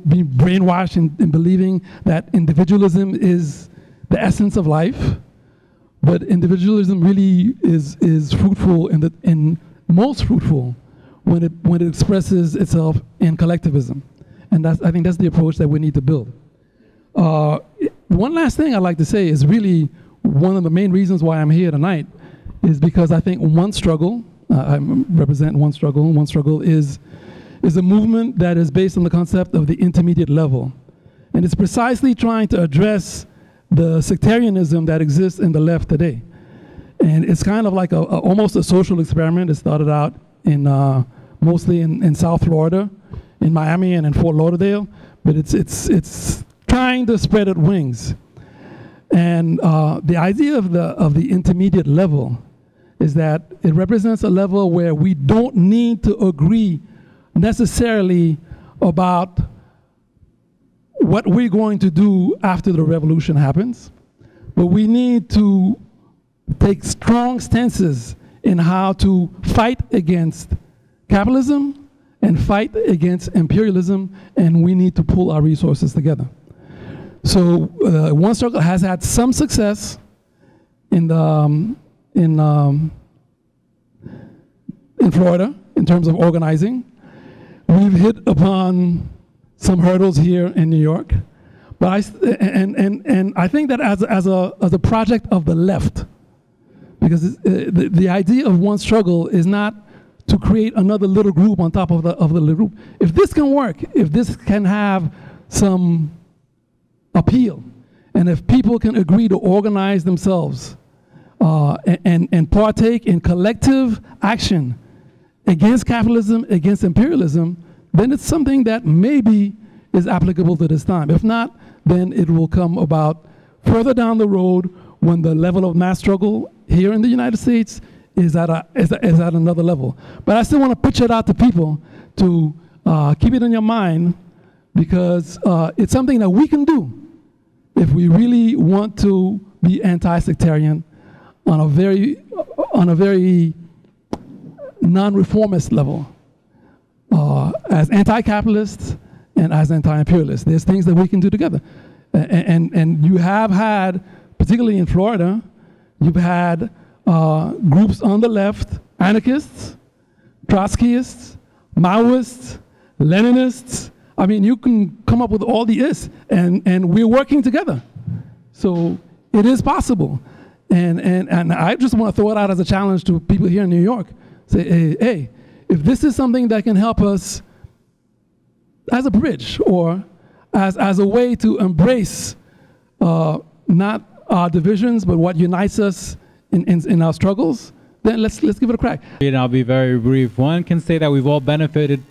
been brainwashed in believing that individualism is the essence of life, but individualism really is fruitful and most fruitful when it expresses itself in collectivism. And I think that's the approach that we need to build. One last thing I'd like to say is really one of the main reasons why I'm here tonight is because I think One Struggle, I represent One Struggle. One Struggle is a movement that is based on the concept of the intermediate level. And it's precisely trying to address the sectarianism that exists in the left today. And it's kind of like almost a social experiment. It started out in mostly in South Florida, in Miami and in Fort Lauderdale, but it's trying to spread its wings. And the idea of the intermediate level is that it represents a level where we don't need to agree necessarily about what we're going to do after the revolution happens, but we need to take strong stances in how to fight against capitalism and fight against imperialism, and we need to pull our resources together. So One Struggle has had some success in Florida in terms of organizing. We've hit upon some hurdles here in New York, but I think that as a project of the left, because the idea of One Struggle is not to create another little group on top of the little group. If this can work, if this can have some appeal, and if people can agree to organize themselves and partake in collective action against capitalism, against imperialism, then it's something that maybe is applicable to this time. If not, then it will come about further down the road when the level of mass struggle here in the United States is at another level. But I still want to pitch it out to people to keep it in your mind, because it's something that we can do if we really want to be anti-sectarian on a very non-reformist level, as anti-capitalists and as anti-imperialists. There's things that we can do together. And you have had, particularly in Florida, you've had groups on the left, anarchists, Trotskyists, Maoists, Leninists. I mean, you can come up with all the ists, and we're working together. So it is possible. And I just want to throw it out as a challenge to people here in New York. Say, hey, if this is something that can help us as a bridge or as a way to embrace not our divisions, but what unites us in our struggles, then let's give it a crack. And I'll be very brief. One can say that we've all benefited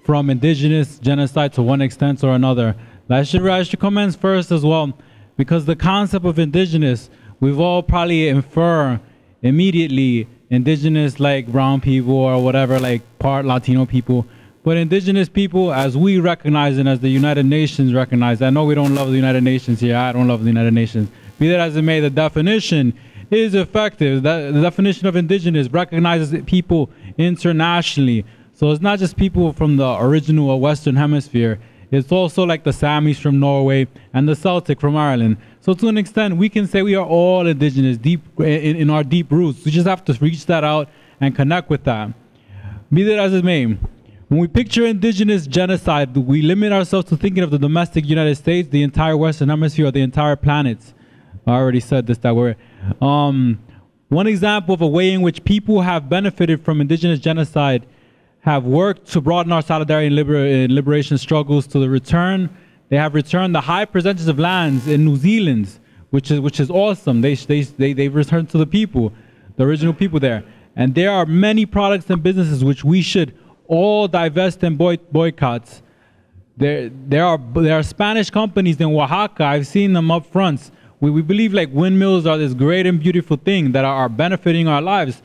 from indigenous genocide to one extent or another. I should commence first as well, because the concept of indigenous, we've all probably infer immediately indigenous like brown people or whatever, like part Latino people. But indigenous people, as we recognize and as the United Nations recognize, I know we don't love the United Nations here, I don't love the United Nations. Be that as it may, the definition is effective. The definition of indigenous recognizes people internationally. So it's not just people from the original Western Hemisphere. It's also like the Samis from Norway and the Celtic from Ireland. So to an extent, we can say we are all indigenous deep in our deep roots. We just have to reach that out and connect with that. Be that as it may, when we picture indigenous genocide, we limit ourselves to thinking of the domestic United States, the entire Western Hemisphere, or the entire planet. I already said this, that we're... one example of a way in which people have benefited from indigenous genocide have worked to broaden our solidarity and liberation struggles to the return. They have returned the high percentage of lands in New Zealand, which is awesome. They've returned to the people, the original people there. And there are many products and businesses which we should all divest and boycott. There are Spanish companies in Oaxaca. I've seen them up front. We believe like windmills are this great and beautiful thing that are benefiting our lives.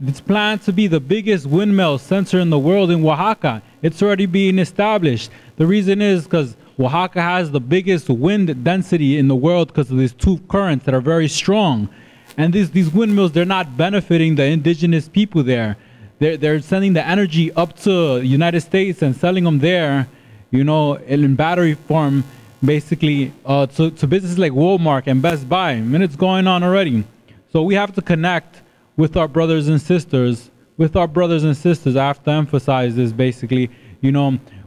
It's planned to be the biggest windmill center in the world in Oaxaca. It's already being established. The reason is because Oaxaca has the biggest wind density in the world because of these two currents that are very strong. And these windmills, they're not benefiting the indigenous people there. They're sending the energy up to the United States and selling them there, you know, in battery form, basically to businesses like Walmart and Best Buy, and it's going on already. So we have to connect with our brothers and sisters. I have to emphasize this basically.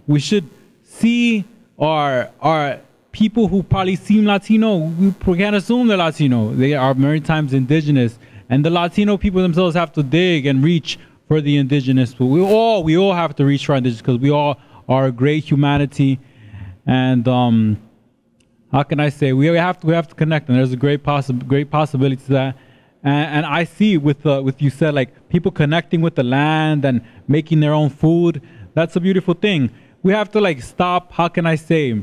We should see our people who probably seem Latino. We can't assume they're Latino. They are many times indigenous, and the Latino people themselves have to dig and reach for the indigenous. But we all have to reach for our indigenous because we all are a great humanity. And how can I say, we have to connect, and there's a great possibility to that. And I see with you said, like, people connecting with the land and making their own food. That's a beautiful thing. We have to, like, stop, how can I say,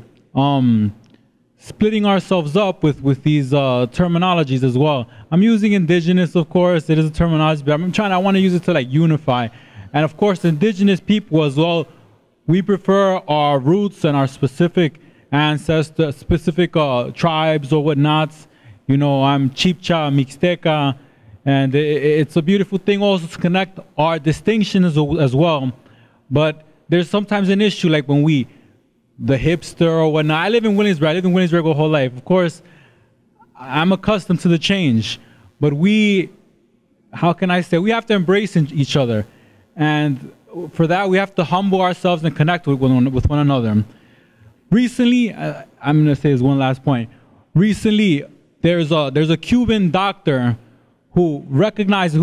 splitting ourselves up with these terminologies as well. I'm using indigenous, of course. It is a terminology, but I want to use it to, like, unify. And of course, indigenous people as well, we prefer our roots and our specific ancestors, specific tribes or whatnots. I'm Chibcha, Mixteca, and it's a beautiful thing also to connect our distinctions as well. But there's sometimes an issue, like when the hipster or whatnot. I live in Williamsburg my whole life. Of course, I'm accustomed to the change, but how can I say, we have to embrace each other. And for that, we have to humble ourselves and connect with one another. Recently, I'm going to say this one last point. Recently, there's a Cuban doctor who's recognized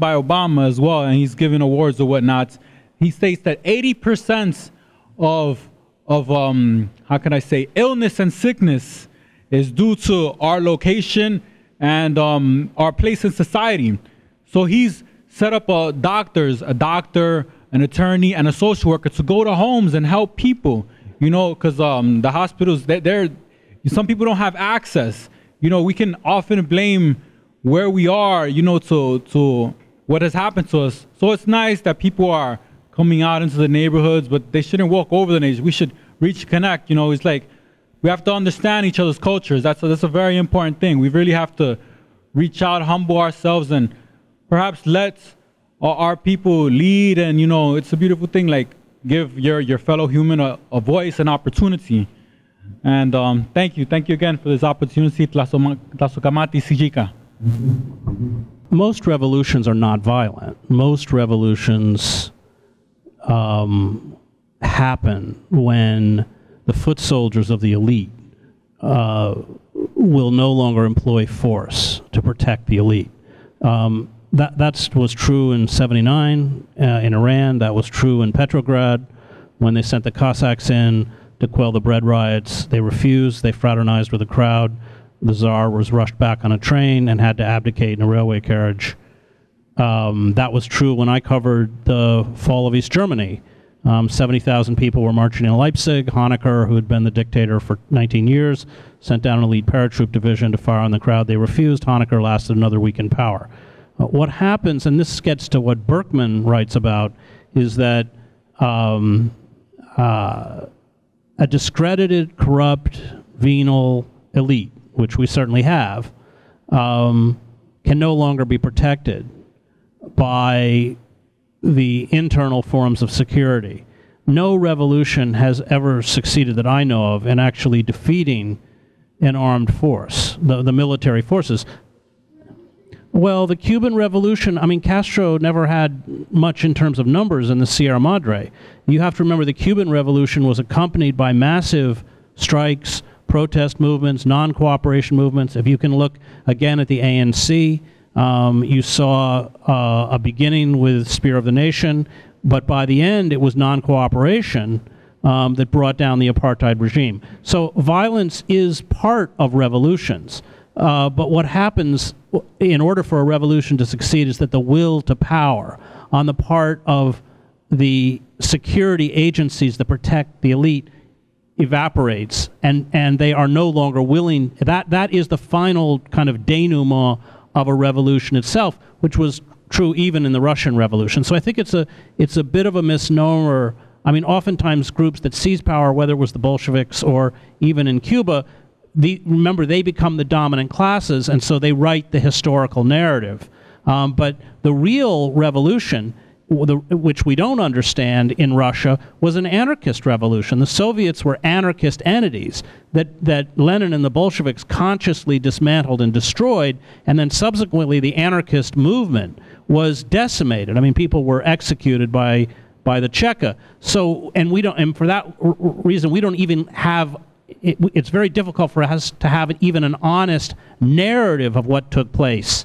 by Obama as well, and he's given awards or whatnot. He states that 80% of how can I say, illness and sickness is due to our location and our place in society. So he's set up a doctor, an attorney, and a social worker to go to homes and help people. Because the hospitals, some people don't have access. We can often blame where we are, to what has happened to us. So it's nice that people are coming out into the neighborhoods, but they shouldn't walk over the neighborhoods. We should connect. It's like we have to understand each other's cultures. That's a very important thing. We really have to reach out, humble ourselves, and perhaps let our people lead. And it's a beautiful thing. Like, give your fellow human a voice and opportunity. And thank you again for this opportunity. Tlasokamati Sijika. Most revolutions are not violent. Most revolutions happen when the foot soldiers of the elite will no longer employ force to protect the elite. That was true in '79 in Iran. That was true in Petrograd when they sent the Cossacks in to quell the bread riots. They refused. They fraternized with the crowd. The Tsar was rushed back on a train and had to abdicate in a railway carriage. That was true when I covered the fall of East Germany. 70,000 people were marching in Leipzig. Honecker, who had been the dictator for 19 years, sent down an elite paratroop division to fire on the crowd. They refused. Honecker lasted another week in power. What happens, and this gets to what Berkman writes about, is that a discredited, corrupt, venal elite, which we certainly have, can no longer be protected by the internal forms of security. No revolution has ever succeeded that I know of in actually defeating an armed force, the military forces. Well, the Cuban Revolution, Castro never had much in terms of numbers in the Sierra Madre. You have to remember the Cuban Revolution was accompanied by massive strikes, protest movements, non-cooperation movements. If you can look again at the ANC, you saw a beginning with Spear of the Nation, but by the end it was non-cooperation that brought down the apartheid regime. So violence is part of revolutions. But what happens in order for a revolution to succeed is that the will to power on the part of the security agencies that protect the elite evaporates, and they are no longer willing. That is the final kind of denouement of a revolution itself, which was true even in the Russian Revolution. So I think it's a bit of a misnomer. Oftentimes groups that seize power, whether it was the Bolsheviks or even in Cuba, remember, they become the dominant classes, and so they write the historical narrative. But the real revolution which we don't understand in Russia, was an anarchist revolution. The Soviets were anarchist entities that Lenin and the Bolsheviks consciously dismantled and destroyed, and then subsequently the anarchist movement was decimated. I mean, people were executed by the Cheka. So, and for that reason, we don't even have. It's very difficult for us to have even an honest narrative of what took place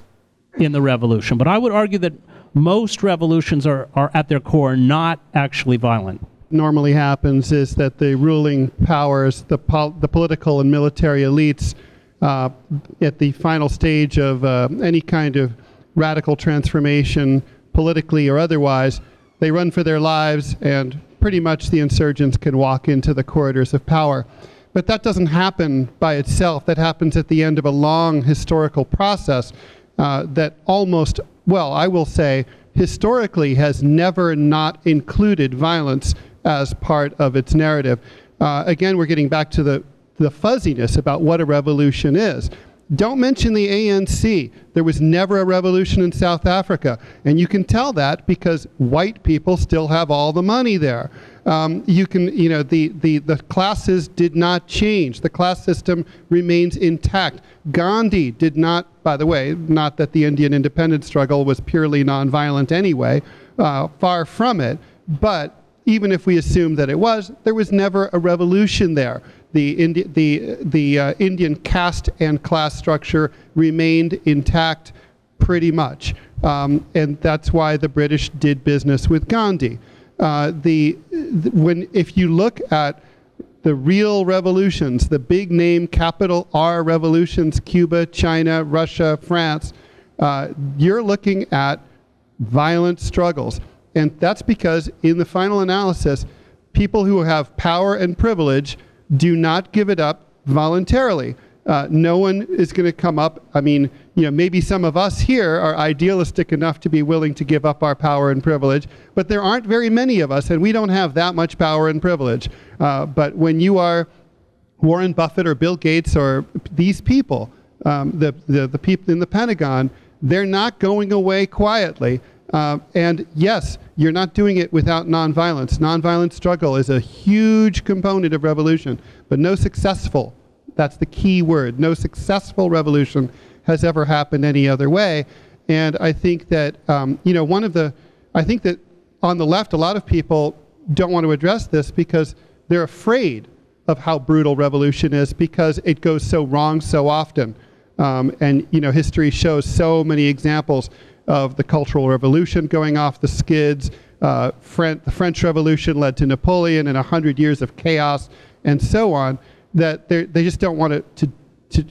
in the revolution. But I would argue that most revolutions are at their core not actually violent. Normally happens is that the ruling powers, the political and military elites, at the final stage of any kind of radical transformation, politically or otherwise, they run for their lives, and pretty much the insurgents can walk into the corridors of power. But that doesn't happen by itself. That happens at the end of a long historical process that almost, well, I will say, historically has never not included violence as part of its narrative. Again, we're getting back to the fuzziness about what a revolution is. Don't mention the ANC. There was never a revolution in South Africa. And you can tell that because white people still have all the money there. The classes did not change. The class system remains intact. Gandhi did not, by the way, not that the Indian independence struggle was purely nonviolent anyway, far from it. But even if we assume that it was, there was never a revolution there. The Indian caste and class structure remained intact pretty much. And that's why the British did business with Gandhi. If you look at the real revolutions, the big name capital R revolutions, Cuba, China, Russia, France, you're looking at violent struggles. And that's because in the final analysis, people who have power and privilege do not give it up voluntarily. No one is going to come up. I mean, maybe some of us here are idealistic enough to be willing to give up our power and privilege, but there aren't very many of us, and we don't have that much power and privilege. But when you are Warren Buffett or Bill Gates or these people, the people in the Pentagon, they're not going away quietly. And yes, you're not doing it without nonviolence. Nonviolent struggle is a huge component of revolution, but no successful, that's the key word, no successful revolution has ever happened any other way. And I think that, I think that on the left, a lot of people don't want to address this because they're afraid of how brutal revolution is because it goes so wrong so often. History shows so many examples of the Cultural Revolution going off the skids. The French Revolution led to Napoleon and 100 years of chaos and so on, that they just don't want it to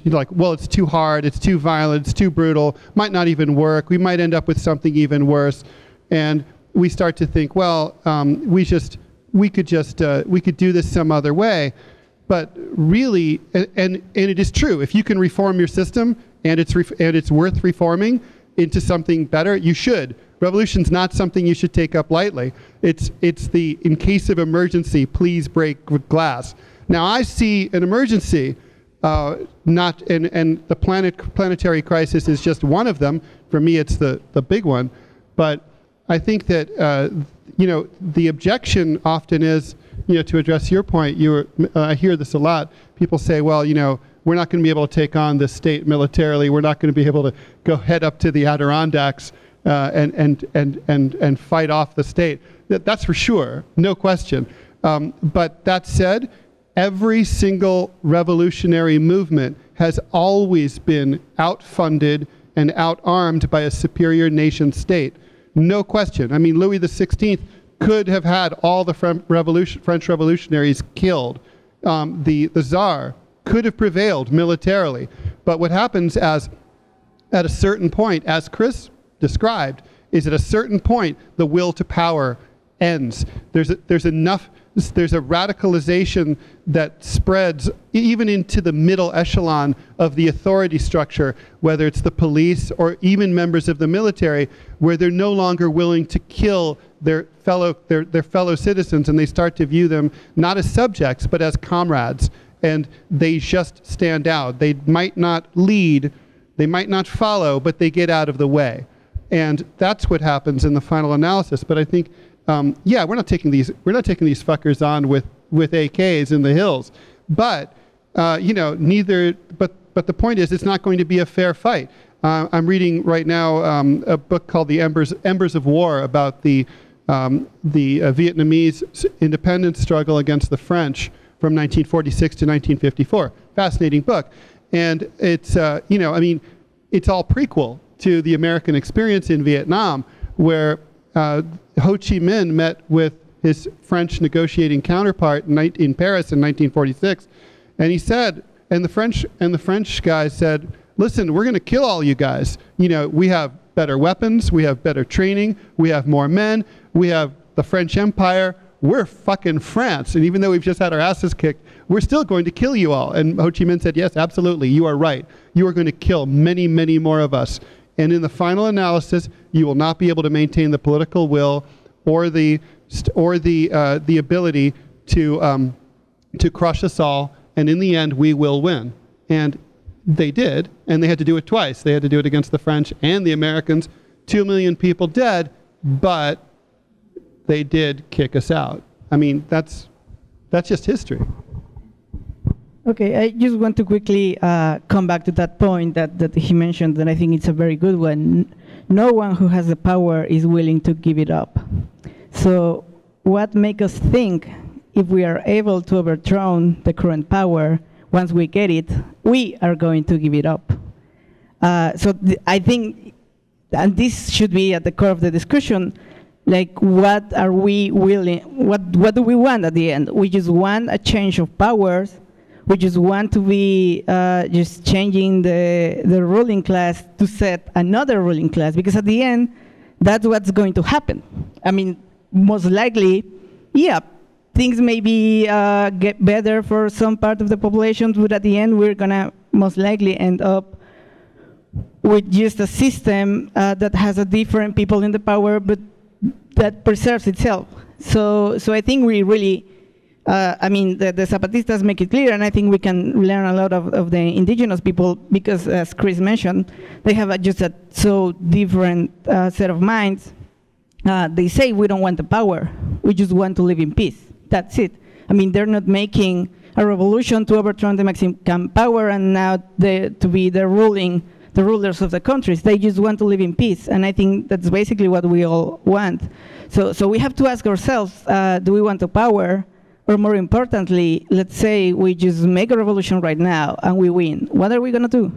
like, well, it's too hard, it's too violent, it's too brutal, might not even work, we might end up with something even worse. And we start to think, well, we could do this some other way. But really, and it is true, if you can reform your system and it's worth reforming into something better, you should. Revolution's not something you should take up lightly. It's the, in case of emergency, please break glass. Now I see an emergency, and the planetary crisis is just one of them. For me, it's the big one. But I think that, the objection often is, to address your point, I hear this a lot. People say, well, we're not going to be able to take on the state militarily. We're not going to be able to go head up to the Adirondacks and fight off the state. That's for sure, no question. But that said, every single revolutionary movement has always been outfunded and outarmed by a superior nation state. No question. I mean, Louis XVI could have had all the French revolutionaries killed. The Tsar could have prevailed militarily. But what happens at a certain point, as Chris described, is at a certain point, the will to power ends. There's a radicalization that spreads even into the middle echelon of the authority structure, whether it's the police or even members of the military, where they're no longer willing to kill their fellow citizens, and they start to view them not as subjects, but as comrades. And they just stand out. They might not lead, they might not follow, but they get out of the way. And that's what happens in the final analysis. But I think, yeah, we're not taking these fuckers on with AKs in the hills. But you know, but the point is, it's not going to be a fair fight. I'm reading right now a book called The Embers of War about the Vietnamese independence struggle against the French from 1946 to 1954. Fascinating book. And it's, you know, I mean, it's all prequel to the American experience in Vietnam, where Ho Chi Minh met with his French negotiating counterpart in Paris in 1946. And he said, and the French guys said, listen, we're going to kill all you guys. You know, we have better weapons, we have better training, we have more men, we have the French Empire, we're fucking France. And even though we've just had our asses kicked, we're still going to kill you all. And Ho Chi Minh said, yes, absolutely, you are right. You are going to kill many, many more of us. And in the final analysis, you will not be able to maintain the political will or the ability to crush us all. And in the end, we will win. And they did, and they had to do it twice. They had to do it against the French and the Americans. 2 million people dead, but they did kick us out. I mean, that's just history. Okay, I just want to quickly come back to that point that he mentioned, and I think it's a very good one. No one who has the power is willing to give it up. So what makes us think if we are able to overthrow the current power, once we get it, we are going to give it up. So I think, and this should be at the core of the discussion, like what are we willing, what do we want at the end? We just want a change of powers. We just want to be just changing the ruling class to set another ruling class, because at the end, that's what's going to happen. I mean, most likely, yeah, things maybe get better for some part of the population, but at the end, we're gonna most likely end up with just a system that has a different people in the power, but that preserves itself. So I think we really, I mean, the Zapatistas make it clear, and I think we can learn a lot of the indigenous people, because as Chris mentioned, they have just a so different set of minds. They say we don't want the power, we just want to live in peace. That's it. I mean, they're not making a revolution to overthrow the Mexican power and now to be the rulers of the countries. They just want to live in peace, and I think that's basically what we all want. So we have to ask ourselves, do we want the power? Or more importantly, let's say we just make a revolution right now and we win. What are we going to do?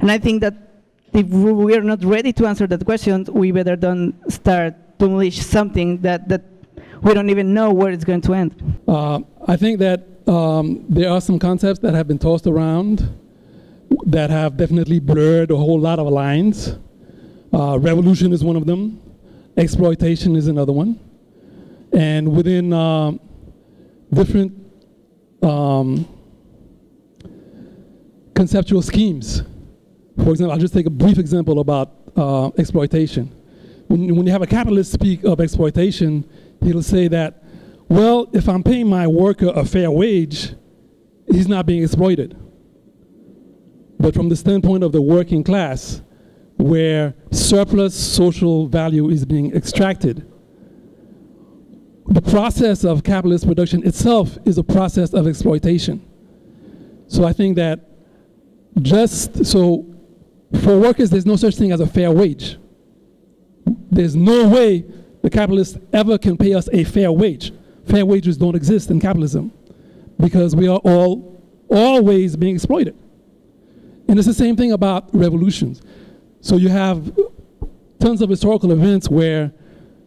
And I think that if we are not ready to answer that question, we better don't start to unleash something that we don't even know where it's going to end. I think that there are some concepts that have been tossed around that have definitely blurred a whole lot of lines. Revolution is one of them. Exploitation is another one. And within different conceptual schemes. For example, I'll just take a brief example about exploitation. When you have a capitalist speak of exploitation, he'll say that, well, if I'm paying my worker a fair wage, he's not being exploited. But from the standpoint of the working class, where surplus social value is being extracted, the process of capitalist production itself is a process of exploitation. So I think that for workers, there's no such thing as a fair wage. There's no way the capitalists ever can pay us a fair wage. Fair wages don't exist in capitalism because we are all always being exploited. And it's the same thing about revolutions. So you have tons of historical events where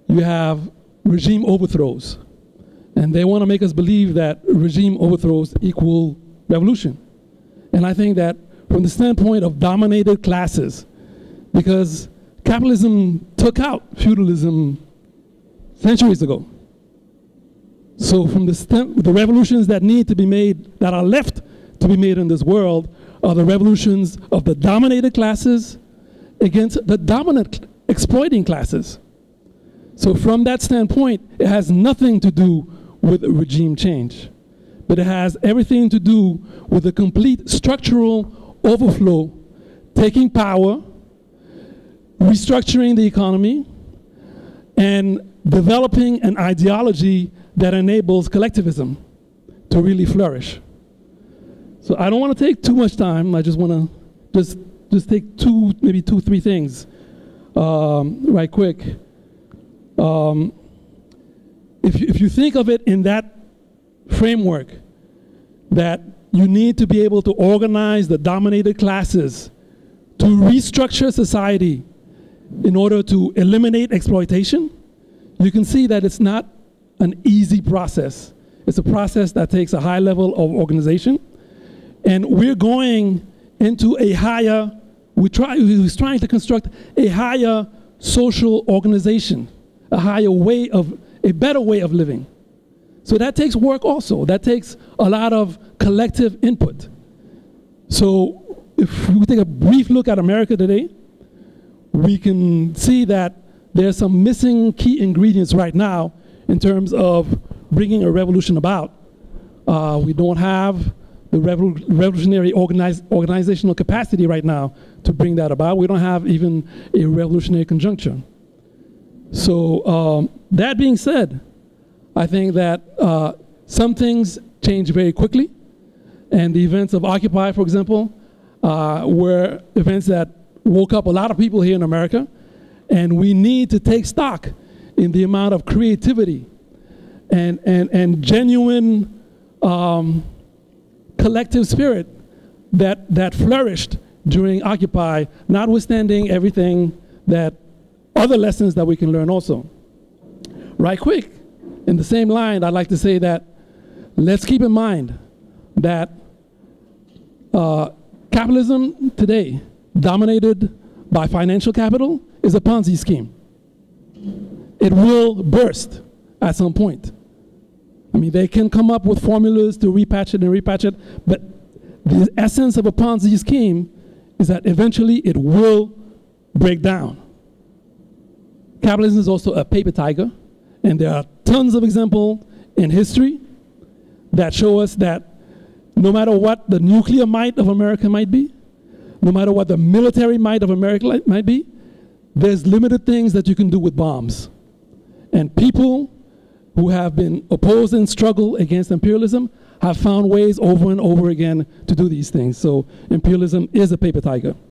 you have regime overthrows. And they want to make us believe that regime overthrows equal revolution. And I think that from the standpoint of dominated classes, because capitalism took out feudalism centuries ago. So from the revolutions that need to be made, that are left to be made in this world, are the revolutions of the dominated classes against the dominant exploiting classes. So from that standpoint, it has nothing to do with regime change, but it has everything to do with the complete structural overflow, taking power, restructuring the economy, and developing an ideology that enables collectivism to really flourish. So I don't want to take too much time. I just want to just take maybe two, three things right quick. If you think of it in that framework, that you need to be able to organize the dominated classes to restructure society in order to eliminate exploitation, you can see that it's not an easy process. It's a process that takes a high level of organization. And we're going into a higher, we're trying to construct a higher social organization, a better way of living. So that takes work also. That takes a lot of collective input. So if we take a brief look at America today, we can see that there's some missing key ingredients right now in terms of bringing a revolution about. We don't have the revolutionary organizational capacity right now to bring that about. We don't have even a revolutionary conjuncture. So that being said, I think that some things change very quickly, and the events of Occupy, for example, were events that woke up a lot of people here in America, and we need to take stock in the amount of creativity and genuine collective spirit that flourished during Occupy, notwithstanding everything that other lessons that we can learn also. Right quick, in the same line, I'd like to say that let's keep in mind that capitalism today, dominated by financial capital, is a Ponzi scheme. It will burst at some point. I mean, they can come up with formulas to repatch it, but the essence of a Ponzi scheme is that eventually it will break down. Capitalism is also a paper tiger, and there are tons of examples in history that show us that no matter what the nuclear might of America might be, no matter what the military might of America might be, there's limited things that you can do with bombs. And people who have been opposed and struggled against imperialism have found ways over and over again to do these things. So imperialism is a paper tiger.